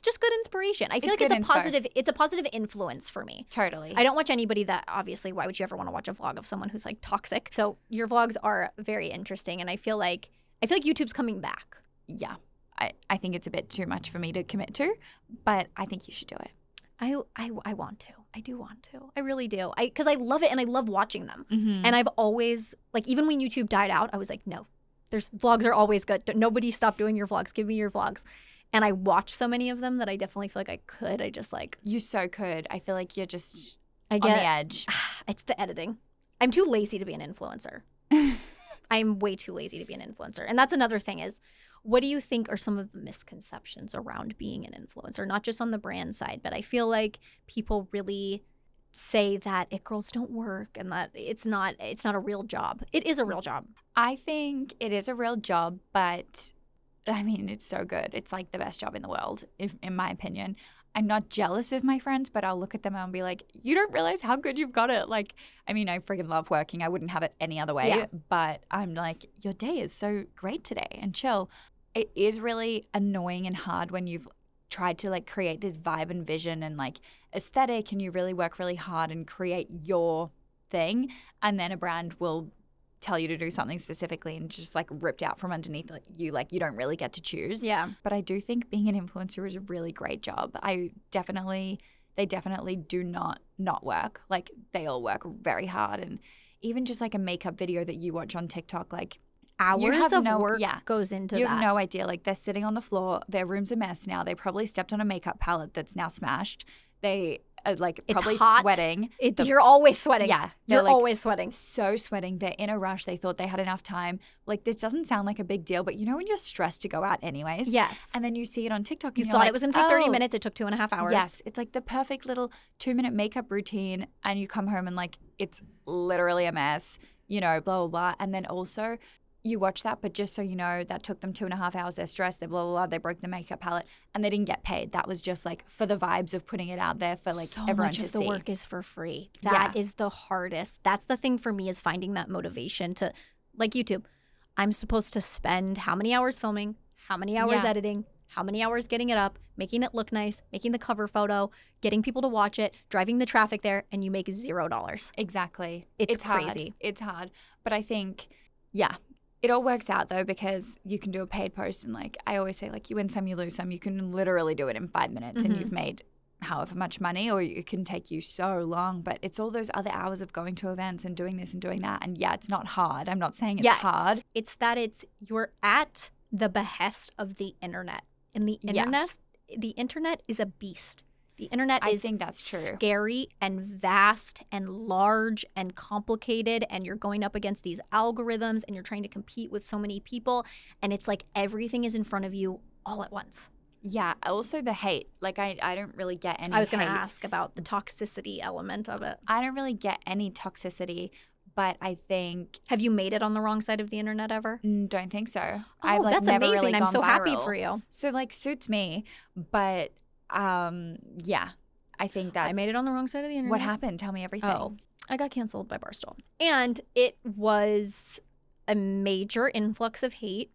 A: just good inspiration. I feel
B: It's
A: like
B: good
A: it's a positive influence for me.
B: Totally.
A: I don't watch anybody that, obviously, why would you ever want to watch a vlog of someone who's like toxic? So your vlogs are very interesting, and I feel like YouTube's coming back.
B: Yeah. I think it's a bit too much for me to commit to, but I think you should do it.
A: I want to. I do want to. I really do. Because I love it and I love watching them.
B: Mm-hmm.
A: And I've always, like, even when YouTube died out, I was like, no, vlogs are always good. Nobody stop doing your vlogs. Give me your vlogs. And I watch so many of them that I definitely feel like I could. I just like,
B: You so could. I feel like you're just
A: I
B: on
A: get,
B: the edge.
A: it's the editing. I'm too lazy to be an influencer. I'm way too lazy to be an influencer. And that's another thing is, what do you think are some of the misconceptions around being an influencer? Not just on the brand side, but I feel like people really say that it girls don't work and that it's not a real job. It is a real job.
B: I think it is a real job, but I mean, it's so good. It's like the best job in the world, in my opinion. I'm not jealous of my friends, but I'll look at them and be like, you don't realize how good you've got it. Like, I mean, I freaking love working. I wouldn't have it any other way.
A: Yeah.
B: But I'm like, your day is so great today and chill. It is really annoying and hard when you've tried to like create this vibe and vision and like aesthetic, and you really work really hard and create your thing. And then a brand will tell you to do something specifically and just like ripped out from underneath you, like you don't really get to choose.
A: Yeah.
B: But I do think being an influencer is a really great job. They definitely do not work. Like they all work very hard. And even just like a makeup video that you watch on TikTok, like
A: Hours of work goes into
B: you
A: that.
B: have no idea. Like they're sitting on the floor. Their room's a mess now. They probably stepped on a makeup palette that's now smashed. They are like
A: It's
B: probably
A: hot.
B: sweating.
A: You're always sweating.
B: Yeah.
A: You're
B: They're, like,
A: always sweating.
B: so sweating. They're in a rush. They thought they had enough time. Like this doesn't sound like a big deal, but you know when you're stressed to go out anyways?
A: Yes.
B: And then you see it on TikTok.
A: You
B: and
A: thought
B: you're like,
A: it was going to take 30
B: "Oh."
A: minutes. It took 2.5 hours.
B: Yes. It's like the perfect little 2-minute makeup routine, and you come home and like it's literally a mess, you know, blah, blah, blah. And then also you watch that, but just so you know, that took them 2.5 hours. They're stressed. They blah, blah, blah. They broke the makeup palette and they didn't get paid. That was just like for the vibes of putting it out there for like
A: so
B: everyone
A: much
B: to
A: of the
B: see.
A: work is for free. That is the hardest. That's the thing for me, is finding that motivation to, like YouTube, I'm supposed to spend how many hours filming, how many hours
B: Yeah.
A: editing, how many hours getting it up, making it look nice, making the cover photo, getting people to watch it, driving the traffic there, and you make $0.
B: Exactly.
A: It's
B: hard.
A: crazy.
B: It's hard. But I think, yeah, it all works out though, because you can do a paid post and like I always say, like you win some, you lose some. You can literally do it in 5 minutes and you've made however much money, or it can take you so long. But it's all those other hours of going to events and doing this and doing that. And yeah, it's not hard. I'm not saying it's hard.
A: It's that you're at the behest of the internet. And the internet is a beast. The internet
B: I
A: is
B: think that's true.
A: Scary and vast and large and complicated, and you're going up against these algorithms and you're trying to compete with so many people, and it's like everything is in front of you all at once.
B: Yeah. Also the hate. Like I don't really get any
A: I was going to
B: hate.
A: ask about the toxicity element of it.
B: I don't really get any toxicity, but I think
A: Have you made it on the wrong side of the internet ever?
B: don't think so.
A: Oh,
B: I've like
A: that's
B: never
A: amazing.
B: really
A: I'm
B: gone
A: so happy
B: viral.
A: for you.
B: So like suits me, but yeah, I think that's
A: I made it on the wrong side of the internet.
B: what happened. Tell me everything.
A: Oh, I got canceled by Barstool. And it was a major influx of hate.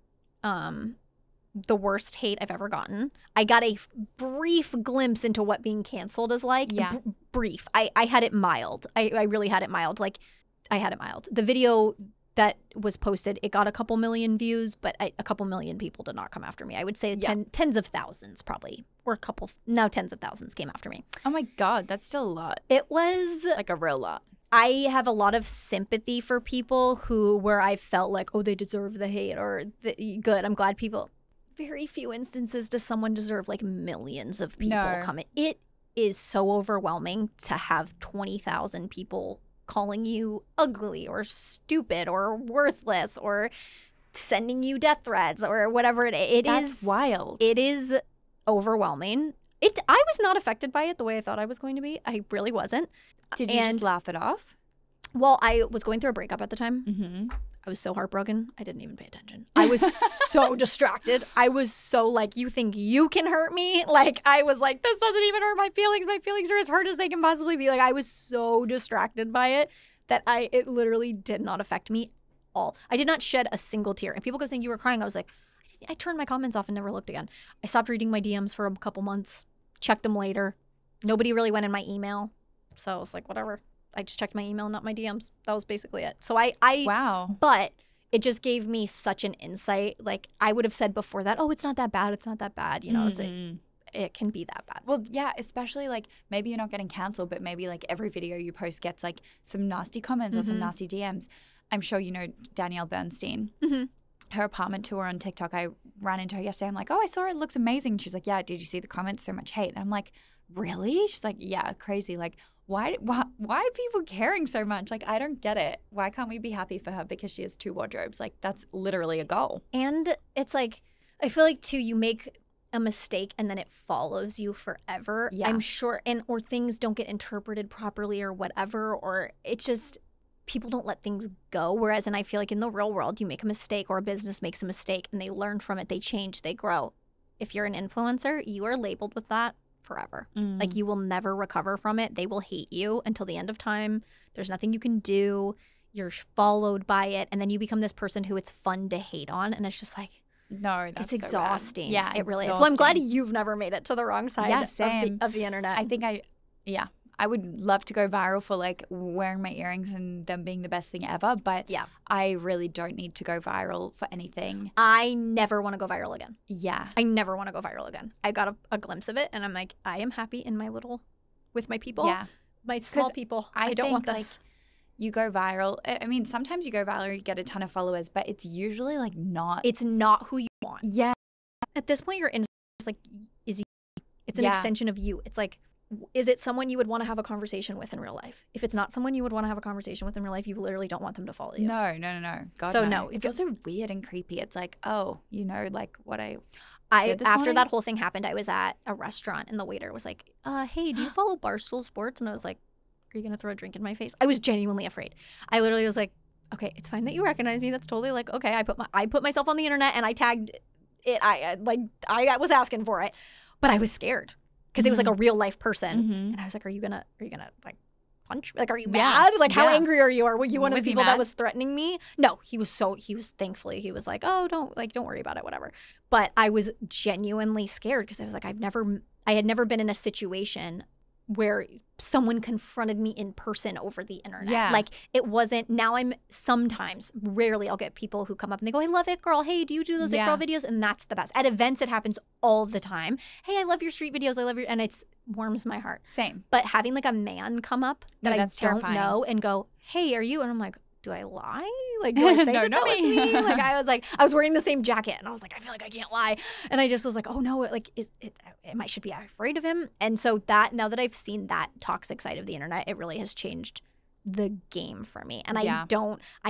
A: The worst hate I've ever gotten. I got a brief glimpse into what being canceled is like.
B: Yeah.
A: Brief. I had it mild. I really had it mild. Like, I had it mild. The video that was posted, it got a couple million views, but a couple million people did not come after me. I would say tens of thousands probably, or tens of thousands came after me.
B: Oh my God, that's still a lot.
A: It was
B: Like a real lot.
A: I have a lot of sympathy for people where I felt like, oh, they deserve the hate or good. I'm glad people. Very few instances does someone deserve like millions of people coming. It is so overwhelming to have 20,000 people calling you ugly or stupid or worthless or sending you death threats or whatever it is.
B: That's wild.
A: It is overwhelming. I was not affected by it the way I thought I was going to be. I really wasn't.
B: Did you just laugh it off?
A: Well, I was going through a breakup at the time.
B: Mm-hmm.
A: I was so heartbroken. I didn't even pay attention. I was so distracted. I was so like, you think you can hurt me? Like, I was like, this doesn't even hurt my feelings. My feelings are as hurt as they can possibly be. Like, I was so distracted by it that it literally did not affect me at all. I did not shed a single tear. And people go saying you were crying. I was like, I turned my comments off and never looked again. I stopped reading my DMs for a couple months, checked them later. Nobody really went in my email. So I was like, whatever. I just checked my email, not my DMs. That was basically it. So
B: wow.
A: But it just gave me such an insight. Like I would have said before that, oh, it's not that bad. It's not that bad. You know, so it can be that bad.
B: Well, yeah, especially like maybe you're not getting canceled, but maybe like every video you post gets like some nasty comments or some nasty DMs. I'm sure you know Danielle Bernstein.
A: Mm-hmm.
B: Her apartment tour on TikTok, I ran into her yesterday. I'm like, oh, I saw it. It looks amazing. And she's like, yeah, did you see the comments? So much hate. And I'm like, really? She's like, yeah, crazy. Like, why are people caring so much? Like, I don't get it. Why can't we be happy for her because she has 2 wardrobes? Like, that's literally a goal.
A: And it's like, I feel like too, you make a mistake and then it follows you forever.
B: Yeah.
A: I'm sure, or things don't get interpreted properly or whatever, or it's just, people don't let things go. Whereas, and I feel like in the real world, you make a mistake or a business makes a mistake and they learn from it, they change, they grow. If you're an influencer, you are labeled with that forever. Like you will never recover from it. They will hate you until the end of time. There's nothing you can do. You're followed by it. And then you become this person who it's fun to hate on. And it's just like,
B: no, that's
A: it's exhausting.
B: So bad. Yeah,
A: it really is. Well, I'm glad you've never made it to the wrong side of the internet.
B: I think I would love to go viral for like wearing my earrings and them being the best thing ever, but
A: yeah,
B: I really don't need to go viral for anything.
A: I never want to go viral again.
B: Yeah.
A: I never want to go viral again. I got a glimpse of it and I'm like, I am happy in with my people.
B: Yeah.
A: My small people. I don't want this.
B: Like, you go viral. I mean, sometimes you go viral, you get a ton of followers, but it's usually like not.
A: It's not who you want.
B: Yeah.
A: At this point, you're in like, it's an extension of you. It's like, is it someone you would want to have a conversation with in real life? If it's not someone you would want to have a conversation with in real life, you literally don't want them to follow you.
B: No. God,
A: so
B: no. It's also weird and creepy. It's like, oh, you know, like what I did
A: after
B: morning?
A: That whole thing happened, I was at a restaurant and the waiter was like, hey, do you follow Barstool Sports? And I was like, are you going to throw a drink in my face? I was genuinely afraid. I literally was like, okay, it's fine that you recognize me. That's totally like, okay, I put myself on the internet and I tagged it. I was asking for it, but I was scared. Because it was like a real life person. And I was like, are you gonna like punch? Like, are you mad? Like, how angry are you? Or were you one of the people that was threatening me? No, thankfully, he was like, oh, don't worry about it, whatever. But I was genuinely scared because I was like, I had never been in a situation where someone confronted me in person over the internet.
B: Yeah.
A: Like it wasn't, now rarely I'll get people who come up and they go, I love it girl. Hey, do you do those It Girl videos? And that's the best. At events, it happens all the time. Hey, I love your street videos. And it warms my heart.
B: Same.
A: But having like a man come up that I don't
B: terrifying.
A: know and go, hey, are you? And I'm like, do I lie? Like, do I say that was me? Like, I was wearing the same jacket and I was like, I feel like I can't lie. And I just was like, oh no, should be afraid of him. And so now that I've seen that toxic side of the internet, it really has changed the game for me. And I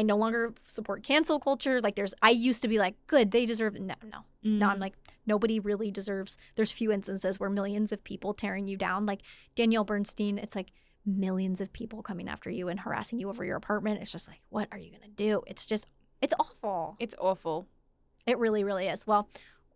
A: no longer support cancel culture. Like I used to be like, good, they deserve it. No. Now I'm like, nobody really deserves, there's few instances where millions of people tearing you down. Like Danielle Bernstein, it's like, millions of people coming after you and harassing you over your apartment. It's just like, what are you gonna do? It's awful.
B: It's awful.
A: It really, really is. Well,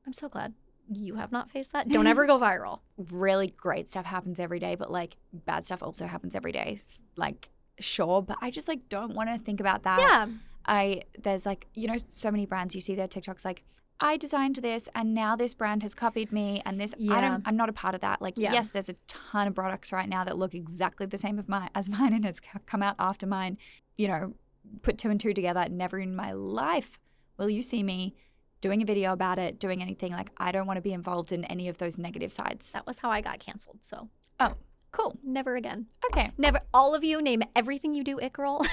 A: I'm so glad you have not faced that. Don't ever go viral.
B: Really great stuff happens every day, but like bad stuff also happens every day. Like, sure, but I just like don't want to think about that.
A: Yeah.
B: There's like, you know, so many brands you see their TikToks like, I designed this and now this brand has copied me and this, I'm not a part of that. Like, yes, there's a ton of products right now that look exactly the same as mine and it's come out after mine, you know, put 2 and 2 together. Never in my life will you see me doing a video about it, doing anything. Like, I don't want to be involved in any of those negative sides.
A: That was how I got canceled, so.
B: Oh, Cool.
A: Never again.
B: Okay.
A: Never. All of you name everything you do Ickerel.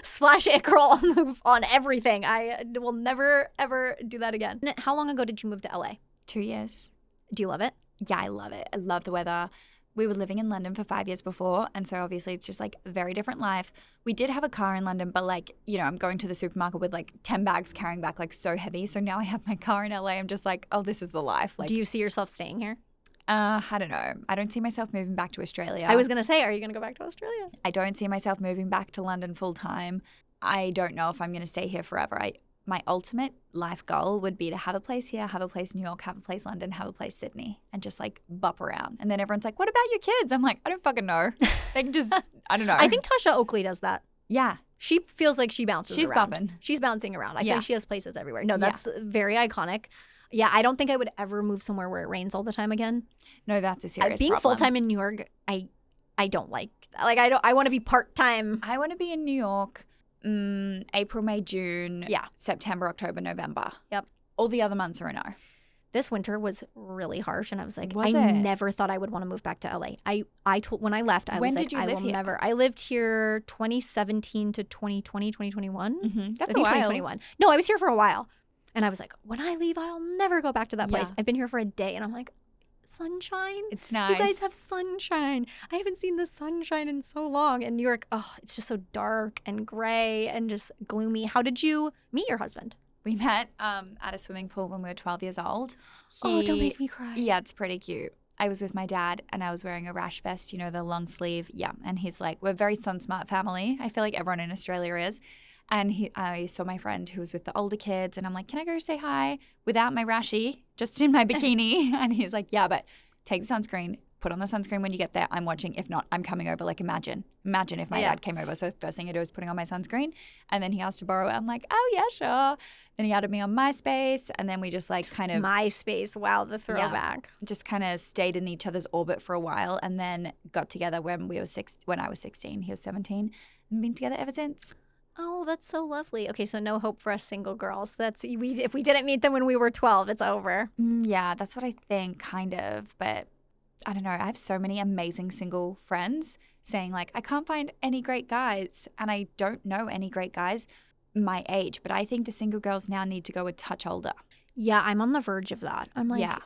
A: Splash Ickerel on everything. I will never, ever do that again. How long ago did you move to LA?
B: 2 years.
A: Do you love it?
B: Yeah, I love it. I love the weather. We were living in London for 5 years before, and so obviously it's just like a very different life. We did have a car in London, but like, you know, I'm going to the supermarket with like 10 bags carrying back like so heavy. So now I have my car in LA. I'm just like, oh, this is the life. Like,
A: Do you see yourself staying here?
B: I don't know. I don't see myself moving back to Australia.
A: I was going to say, are you going to go back to Australia?
B: I don't see myself moving back to London full time. I don't know if I'm going to stay here forever. My ultimate life goal would be to have a place here, have a place New York, have a place London, have a place Sydney, and just like bop around. And then everyone's like, what about your kids? I'm like, I don't fucking know. They can just, I don't know.
A: I think Tasha Oakley does that.
B: Yeah.
A: She feels like she bounces
B: She's
A: around.
B: bopping.
A: She's bouncing around. I feel
B: Yeah.
A: like she has places everywhere. No, that's very iconic. Yeah, I don't think I would ever move somewhere where it rains all the time again.
B: No, that's a serious
A: Being
B: problem.
A: full-time in New York, I don't like that. Like, I want to be part-time.
B: I want to be in New York April, May, June,
A: Yeah.
B: September, October, November.
A: Yep.
B: All the other months are a no.
A: This winter was really harsh, and I was like,
B: Was
A: I
B: it?
A: never thought I would want to move back to LA. I told when I left, I
B: When
A: was like,
B: did you
A: I
B: live
A: will
B: here?
A: never. I lived here 2017 to 2020, 2021.
B: Mm-hmm. That's
A: I think
B: a while.
A: 2021. No, I was here for a while, and I was like, when I leave, I'll never go back to that place.
B: Yeah.
A: I've been here for a day, and I'm like, sunshine.
B: It's nice.
A: You guys have sunshine. I haven't seen the sunshine in so long. And New York, oh, it's just so dark and gray and just gloomy. How did you meet your husband?
B: We met at a swimming pool when we were 12 years old.
A: Oh, don't make me cry.
B: Yeah, it's pretty cute. I was with my dad and I was wearing a rash vest, you know, the long sleeve. Yeah. And he's like, we're a very sun smart family. I feel like everyone in Australia is. And I saw my friend who was with the older kids and I'm like, can I go say hi without my rashie, just in my bikini? And he's like, yeah, but take the sunscreen, put on the sunscreen when you get there. I'm watching. If not, I'm coming over. Like imagine if my dad came over. So the first thing I do is putting on my sunscreen and then he asked to borrow it. I'm like, oh yeah, sure. Then he added me on MySpace and then we just like kind of
A: MySpace. Wow, the throwback.
B: just kind of stayed in each other's orbit for a while and then got together when I was 16, he was 17 and been together ever since.
A: Oh, that's so lovely. Okay, so no hope for us single girls. If we didn't meet them when we were 12, it's over.
B: Yeah, that's what I think, kind of. But I don't know. I have so many amazing single friends saying like, I can't find any great guys. And I don't know any great guys my age. But I think the single girls now need to go a touch older.
A: Yeah, I'm on the verge of that. I'm like,
B: Yeah.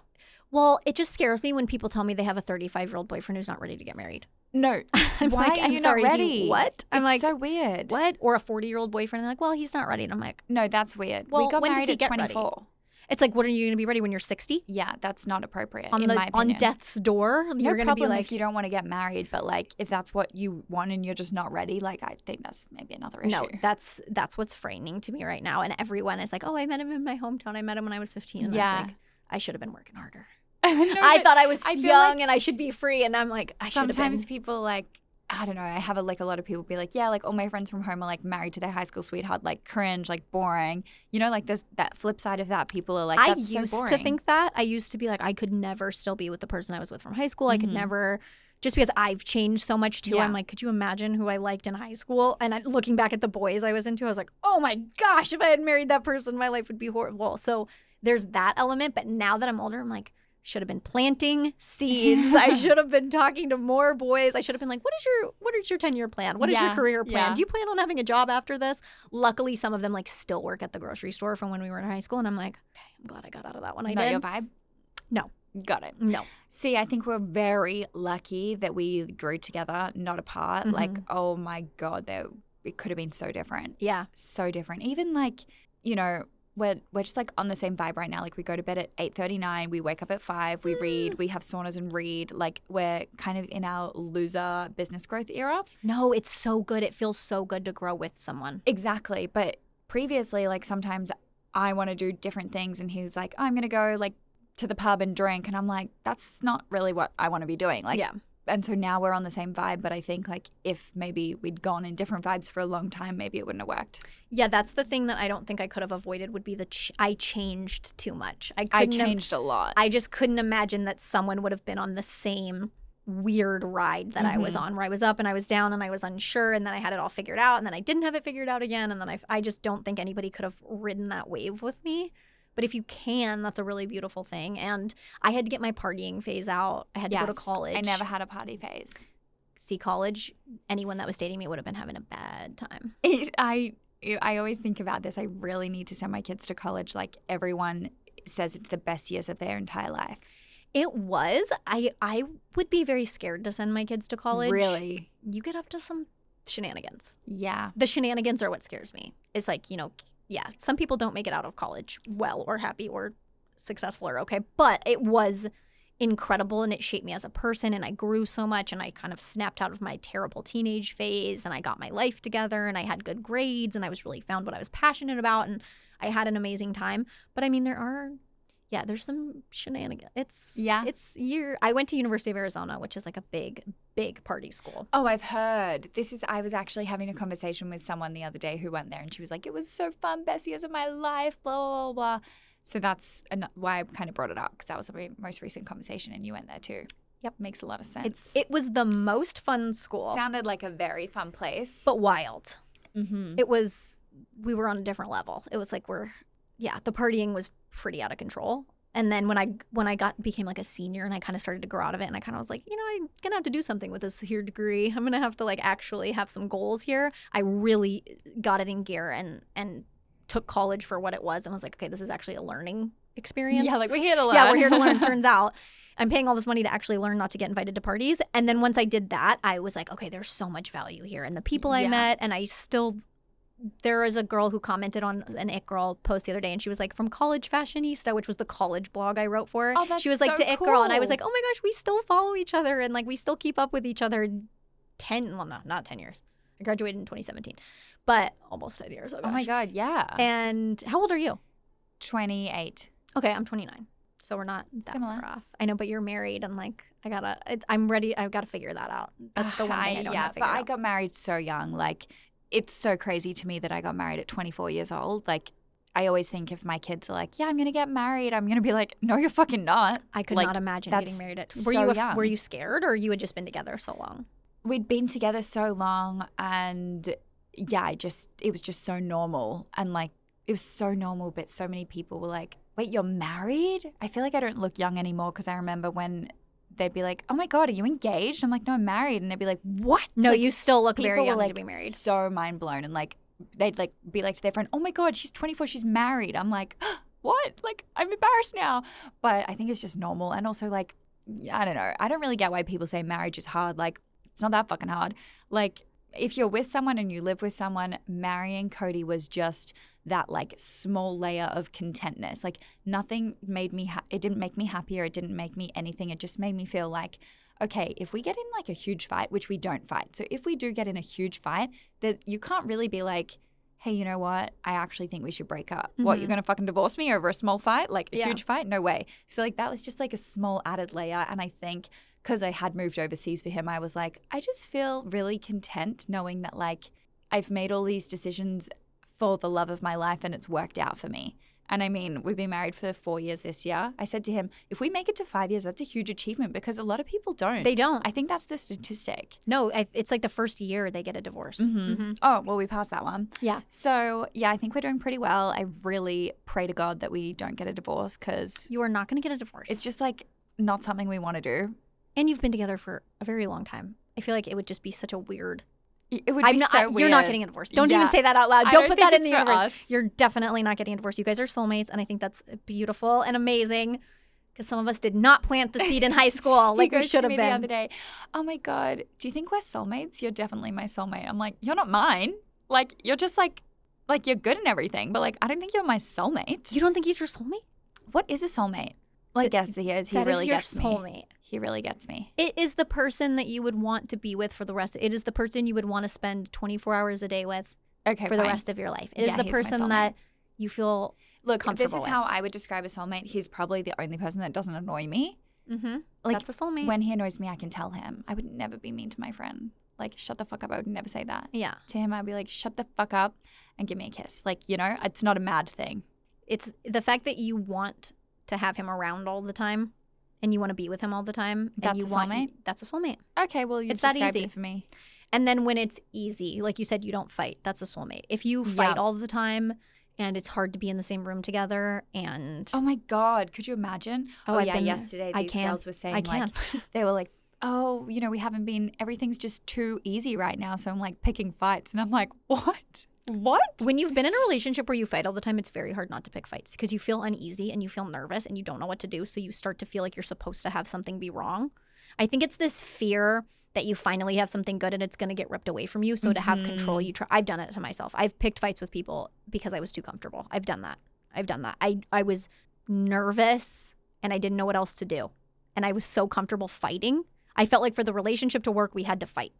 A: Well, it just scares me when people tell me they have a 35-year-old boyfriend who's not ready to get married.
B: No.
A: I'm
B: Why
A: like,
B: are
A: I'm
B: you
A: sorry,
B: not ready?
A: what? I'm
B: It's
A: like,
B: so weird.
A: what? Or a 40-year-old boyfriend. And they're like, well, he's not ready. And I'm like,
B: No, that's weird.
A: Well,
B: we got
A: when does
B: married
A: he
B: at
A: get ready?
B: 24.
A: it's like, what are you going to be ready when you're 60?
B: Yeah, that's not appropriate
A: On
B: in my opinion.
A: on death's door?
B: No
A: You're going to be
B: problem
A: like,
B: if you don't want to get married, but like if that's what you want and you're just not ready, like I think that's maybe another issue.
A: no, that's what's frightening to me right now. And everyone is like, oh, I met him in my hometown. I met him when I was 15. And I was like, I should have been working harder.
B: No,
A: I
B: but
A: thought I was
B: I feel
A: young
B: like
A: and I should be free. And I'm like, I should have been.
B: sometimes people like, I don't know, I have a lot of people be like, yeah, like all my friends from home are like married to their high school sweetheart, like cringe, like boring. You know, like there's that flip side of that. People are like,
A: I
B: that's so
A: used
B: boring.
A: to think that. I used to be like, I could never still be with the person I was with from high school. I could never, just because I've changed so much too.
B: Yeah.
A: I'm like, could you imagine who I liked in high school? And looking back at the boys I was into, I was like, oh my gosh, if I had married that person, my life would be horrible. So there's that element. But now that I'm older, I'm like, should have been planting seeds. I should have been talking to more boys. I should have been like, what is your 10-year plan? What is your career plan?
B: Yeah.
A: Do you plan on having a job after this? Luckily, some of them like still work at the grocery store from when we were in high school. And I'm like, okay, I'm glad I got out of that one. I
B: Not
A: did.
B: your vibe?
A: No.
B: Got it.
A: No.
B: See, I think we're very lucky that we grew together, not apart. Like, oh my God, it could have been so different.
A: Yeah.
B: So different. Even like, you know, we're just like on the same vibe right now. Like we go to bed at 8:39, we wake up at 5, we read, we have saunas and read. Like we're kind of in our loser business growth era.
A: No, it's so good. It feels so good to grow with someone.
B: Exactly. But previously, like sometimes I want to do different things and he's like, I'm going to go like to the pub and drink. And I'm like, that's not really what I want to be doing. Like,
A: yeah.
B: And so now we're on the same vibe, but I think like if maybe we'd gone in different vibes for a long time, maybe it wouldn't have worked.
A: Yeah, that's the thing that I don't think I could have avoided would be I changed too much.
B: I changed a lot.
A: I just couldn't imagine that someone would have been on the same weird ride that I was on, where I was up and I was down and I was unsure and then I had it all figured out and then I didn't have it figured out again. And then I just don't think anybody could have ridden that wave with me. But if you can, that's a really beautiful thing. And I had to get my partying phase out. I had to go to college.
B: I never had a party phase.
A: see college, anyone that was dating me would have been having a bad time.
B: I always think about this. I really need to send my kids to college. Like everyone says it's the best years of their entire life.
A: It was. I would be very scared to send my kids to college.
B: Really?
A: You get up to some shenanigans.
B: Yeah.
A: The shenanigans are what scares me. It's like, you know, yeah, some people don't make it out of college well or happy or successful or okay, but it was incredible and it shaped me as a person and I grew so much and I kind of snapped out of my terrible teenage phase and I got my life together and I had good grades and I was really found what I was passionate about and I had an amazing time. But I mean, there's some shenanigans. I went to University of Arizona, which is like a big party school.
B: Oh, I've heard. I was actually having a conversation with someone the other day who went there and she was like, it was so fun, best years of my life, blah, blah, blah. So that's why I kind of brought it up because that was my most recent conversation and you went there too. Yep. Makes a lot of sense.
A: It was the most fun school.
B: Sounded like a very fun place.
A: But wild.
B: Mm-hmm.
A: We were on a different level. It was like the partying was pretty out of control. And then when I became like a senior and I kind of started to grow out of it and I kind of was like, you know, I'm going to have to do something with this here degree. I'm going to have to like actually have some goals here. I really got it in gear and took college for what it was and was like, okay, this is actually a learning experience.
B: Yeah, like we're here to learn.
A: Yeah, we're here to learn. Turns out I'm paying all this money to actually learn not to get invited to parties. And then once I did that, I was like, okay, there's so much value here. And the people I met, and there was a girl who commented on an It Girl post the other day and she was like, from College Fashionista, which was the college blog I wrote for.
B: Oh, that's
A: she was like,
B: so
A: to It
B: cool.
A: Girl. And I was like, oh my gosh, we still follow each other and like we still keep up with each other not 10 years. I graduated in 2017, but almost 10 years.
B: Oh my God, yeah.
A: And how old are you?
B: 28.
A: Okay, I'm 29. So we're not that
B: Similar.
A: far off. I know, but you're married and like I'm ready. I've got to figure that out. That's the one thing I don't have figured out.
B: But I got married so young. Like it's so crazy to me that I got married at 24 years old. Like I always think if my kids are like, yeah, I'm going to get married, I'm going to be like, no, you're fucking not.
A: I could not imagine getting married at
B: young.
A: Were you scared or you had just been together so long?
B: We'd been together so long and yeah, it was just so normal. And like, it was so normal, but so many people were like, wait, you're married? I feel like I don't look young anymore because I remember when they'd be like, oh my God, are you engaged? I'm like, no, I'm married. And they'd be like, what?
A: No,
B: like,
A: you still look very young
B: like,
A: to be married.
B: So mind blown. And like, they'd like be like to their friend, oh my God, she's 24, she's married. I'm like, what? Like, I'm embarrassed now. But I think it's just normal. And also like, I don't know. I don't really get why people say marriage is hard. Like, it's not that fucking hard. Like, if you're with someone and you live with someone, marrying Cody was just that like small layer of contentness. Like nothing made me, it didn't make me happier. It didn't make me anything. It just made me feel like, okay, if we get in like a huge fight, which we don't fight. So if we do get in a huge fight, that you can't really be like, hey, you know what? I actually think we should break up. Mm-hmm. What, you're going to fucking divorce me over a small fight? Like a huge fight? No way. So like that was just like a small added layer. And I think because I had moved overseas for him, I was like, I just feel really content knowing that like I've made all these decisions for the love of my life and it's worked out for me. And I mean, we've been married for 4 years this year. I said to him, if we make it to 5 years, that's a huge achievement because a lot of people don't.
A: They don't.
B: I think that's the statistic.
A: No, it's like the first year they get a divorce.
B: Mm-hmm. Mm-hmm. Oh, well, we passed that one.
A: Yeah.
B: So, yeah, I think we're doing pretty well. I really pray to God that we don't get a divorce because
A: you are not going to get a divorce.
B: It's just like not something we want to do.
A: And you've been together for a very long time. I feel like it would just be such a weird.
B: It would be so weird.
A: You're not getting a divorce. Don't even say that out loud. Don't put that in the universe.
B: Us.
A: You're definitely not getting a divorce. You guys are soulmates, and I think that's beautiful and amazing. Because some of us did not plant the seed in high school like we should have been.
B: The other day, oh my God, do you think we're soulmates? You're definitely my soulmate. I'm like, you're not mine. Like you're just like you're good and everything, but like I don't think you're my soulmate.
A: You don't think he's your soulmate?
B: What is a soulmate? Like yes, he is. He really gets me.
A: Soulmate.
B: He really gets me.
A: It is the person that you would want to be with for the rest. It is the person you would want to spend 24 hours a day with for the rest of your life. It is the person that you feel comfortable
B: this is
A: with.
B: How I would describe a soulmate. He's probably the only person that doesn't annoy me.
A: Mm-hmm.
B: Like,
A: that's a soulmate.
B: When he annoys me, I can tell him. I would never be mean to my friend. Like, shut the fuck up. I would never say that.
A: Yeah.
B: To him, I'd be like, shut the fuck up and give me a kiss. Like, you know, it's not a mad thing.
A: It's the fact that you want to have him around all the time. And you want to be with him all the time.
B: That's
A: and
B: a soulmate?
A: That's a soulmate.
B: Okay, well, you've described it for me.
A: And then when it's easy, like you said, you don't fight. That's a soulmate. If you fight all the time and it's hard to be in the same room together and...
B: Oh, my God. Could you imagine?
A: Oh,
B: yeah, yesterday these girls were saying, like, they were like, oh, you know, everything's just too easy right now. So I'm like picking fights. And I'm like, what?
A: When you've been in a relationship where you fight all the time, it's very hard not to pick fights because you feel uneasy and you feel nervous and you don't know what to do. So you start to feel like you're supposed to have something be wrong. I think it's this fear that you finally have something good and it's going to get ripped away from you. So to have control, I've done it to myself. I've picked fights with people because I was too comfortable. I've done that. I was nervous and I didn't know what else to do. And I was so comfortable fighting. I felt like for the relationship to work, we had to fight.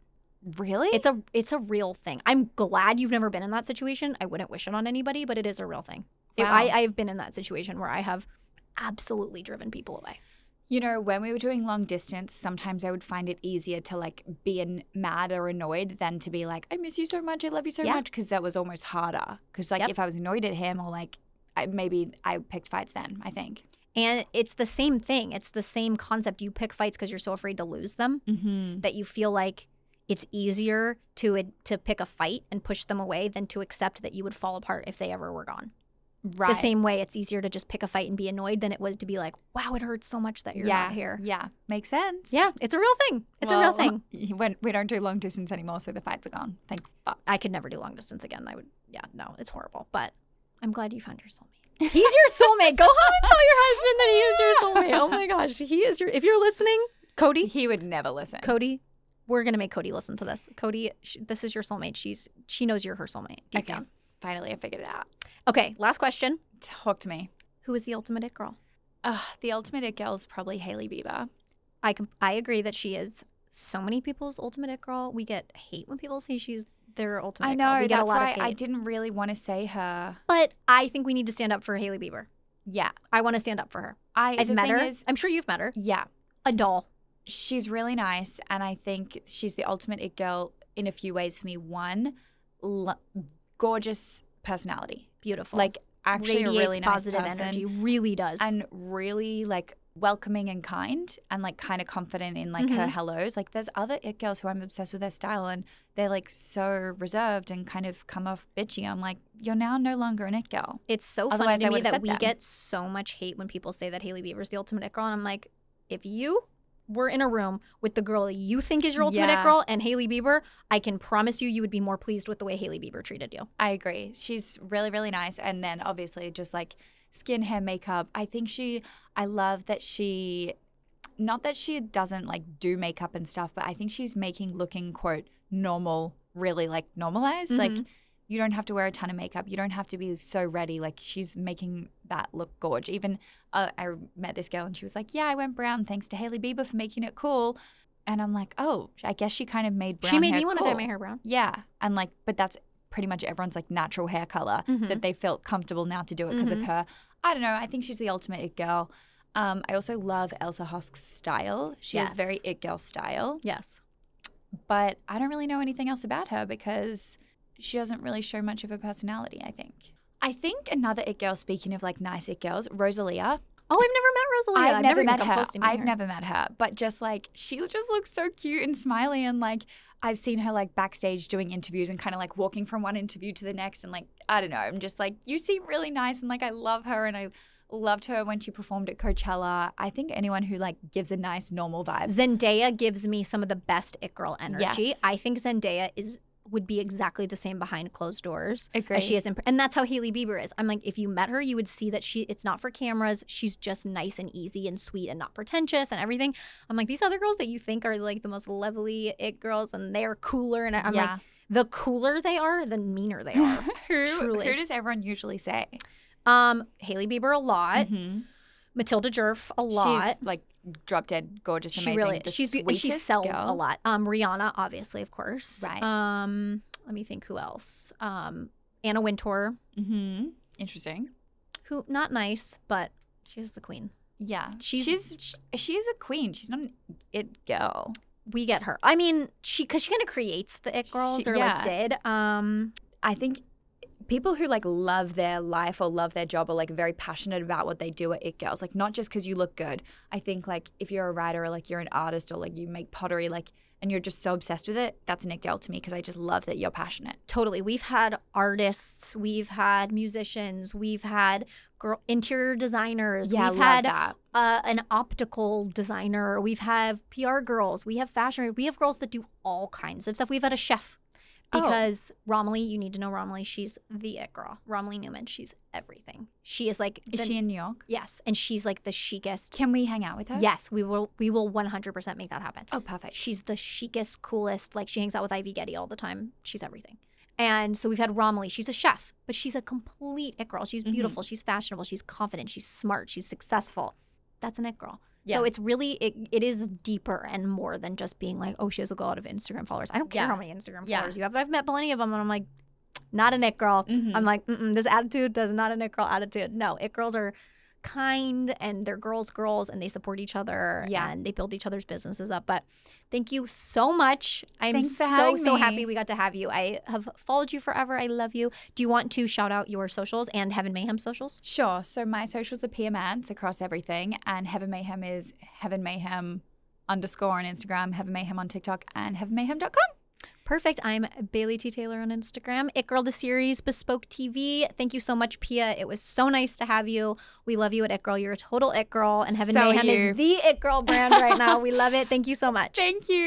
B: Really?
A: It's a real thing. I'm glad you've never been in that situation. I wouldn't wish it on anybody, but it is a real thing.
B: Wow.
A: I've been in that situation where I have absolutely driven people away.
B: You know, when we were doing long distance, sometimes I would find it easier to like be mad or annoyed than to be like, I miss you so much, I love you so much, because that was almost harder. Because like if I was annoyed at him or like maybe I picked fights then, I think.
A: And it's the same thing. It's the same concept. You pick fights because you're so afraid to lose them that you feel like it's easier to pick a fight and push them away than to accept that you would fall apart if they ever were gone.
B: Right.
A: The same way it's easier to just pick a fight and be annoyed than it was to be like, wow, it hurts so much that you're not here.
B: Yeah, makes sense.
A: Yeah, it's a real thing. It's a real thing.
B: We don't do long distance anymore, so the fights are gone. Thank fuck.
A: I could never do long distance again. It's horrible. But I'm glad you found your soulmate. He's your soulmate. Go home and tell your husband that he is your soulmate. Oh my gosh, he is if you're listening, Cody.
B: He would never listen.
A: Cody, we're going to make Cody listen to this. Cody, this is your soulmate. She knows you're her soulmate. Deep down.
B: Finally, I figured it out.
A: Okay, last question.
B: Talk to me.
A: Who is the ultimate it girl?
B: The ultimate it girl is probably Hailey Bieber.
A: I agree that she is so many people's ultimate it girl. We get hate when people say she's their ultimate it girl.
B: I know,
A: we get
B: that's
A: a lot
B: why
A: of hate.
B: I didn't really want to say her.
A: But I think we need to stand up for Hailey Bieber.
B: Yeah.
A: I want to stand up for her. I've met her. I'm sure you've met her.
B: Yeah.
A: A doll.
B: She's really nice, and I think she's the ultimate it girl in a few ways for me. One, gorgeous personality.
A: Beautiful.
B: Like, actually
A: radiates
B: a really nice
A: positive
B: person,
A: energy. Really does.
B: and really like welcoming and kind, and like kind of confident in like her hellos. Like there's other it girls who I'm obsessed with their style, and they're like so reserved and kind of come off bitchy. I'm like, you're now no longer an it girl.
A: It's so
B: Otherwise,
A: funny to
B: I
A: me
B: would've
A: that
B: said
A: we
B: them.
A: get so much hate when people say that Hailey Bieber is the ultimate it girl, and I'm like, if you were in a room with the girl you think is your ultimate it girl and Hailey Bieber, I can promise you would be more pleased with the way Hailey Bieber treated you.
B: I agree. She's really, really nice. And then obviously just like skin, hair, makeup. I love that not that she doesn't like do makeup and stuff, but I think she's making looking, quote, normal, really like normalized. Like you don't have to wear a ton of makeup. You don't have to be so ready. Like she's making that look gorge. Even I met this girl and she was like, yeah, I went brown thanks to Hailey Bieber for making it cool. And I'm like, oh, I guess she kind of made brown
A: She made
B: hair
A: me want to
B: cool.
A: dye my hair brown.
B: Yeah. And like, but that's pretty much everyone's like natural hair color that they felt comfortable now to do it because of her. I don't know. I think she's the ultimate it girl. I also love Elsa Hosk's style. She has very it girl style.
A: Yes.
B: But I don't really know anything else about her because she doesn't really show much of her personality, I think. I think another it girl, speaking of like nice it girls, Rosalia.
A: Oh, I've never met Rosalia.
B: I've never
A: even
B: met
A: come
B: her.
A: close to meeting
B: I've
A: her.
B: never met her. But just like, she just looks so cute and smiley. And like, I've seen her like backstage doing interviews and kind of like walking from one interview to the next. And like, I don't know. I'm just like, you seem really nice. And like, I love her. And I loved her when she performed at Coachella. I think anyone who like gives a nice normal vibe.
A: Zendaya gives me some of the best it girl energy.
B: Yes.
A: I think Zendaya would be exactly the same behind closed doors
B: Agree.
A: as she is and that's how Hailey Bieber is. I'm like, if you met her, you would see that it's not for cameras. She's just nice and easy and sweet and not pretentious and everything. I'm like, these other girls that you think are like the most lovely it girls and they're cooler, and I'm like, the cooler they are, the meaner they are.
B: Who does everyone usually say?
A: Hailey Bieber a lot. Matilda Djerf a lot.
B: She's like drop dead gorgeous,
A: She
B: amazing.
A: really
B: the
A: and she sells
B: girl.
A: a lot. Rihanna, obviously, of course.
B: Right.
A: Let me think who else. Anna Wintour.
B: Interesting.
A: Who not nice, but she's the queen.
B: Yeah.
A: She's
B: a queen. She's not an it girl.
A: We get her. I mean, because she kind of creates the it girls, or like did.
B: I think people who like love their life or love their job or like very passionate about what they do are it girls. Like not just because you look good. I think like if you're a writer or like you're an artist or like you make pottery, like, and you're just so obsessed with it, that's an it girl to me because I just love that you're passionate.
A: Totally. We've had artists, we've had musicians, we've had interior designers,
B: Yeah,
A: we've
B: love
A: had
B: that.
A: an optical designer, we've had PR girls, we have fashion, we have girls that do all kinds of stuff. We've had a chef because Romilly, you need to know Romilly, she's the it girl. Romilly Newman, she's everything. She is like
B: Is she in New York?
A: Yes, and she's like the chicest.
B: Can we hang out with her?
A: Yes, we will 100% make that happen.
B: Oh, perfect.
A: She's the chicest, coolest. Like she hangs out with Ivy Getty all the time. She's everything. And so we've had Romilly. She's a chef, but she's a complete it girl. She's beautiful. She's fashionable. She's confident. She's smart. She's successful. That's an it girl.
B: Yeah.
A: So it's really, it is deeper and more than just being like, oh, she has a lot of Instagram followers. I don't care how many Instagram followers you have. I've met plenty of them and I'm like, not an it girl. I'm like, this attitude, that's not an it girl attitude. No, it girls are kind and they're girls and they support each other and they build each other's businesses up. But thank you so much. I'm so happy we got to have you. I have followed you forever. I love you. Do you want to shout out your socials and Heaven Mayhem socials?
B: Sure. So my socials are Pia Mance across everything, and Heaven Mayhem is Heaven Mayhem _ on Instagram, Heaven Mayhem on TikTok, and heavenmayhem.com.
A: Perfect. I'm Bailey T. Taylor on Instagram. It Girl the Series, Bespoke TV. Thank you so much, Pia. It was so nice to have you. We love you at It Girl. You're a total It Girl. And Heaven Mayhem is the It Girl brand right now. We love it. Thank you so much.
B: Thank you.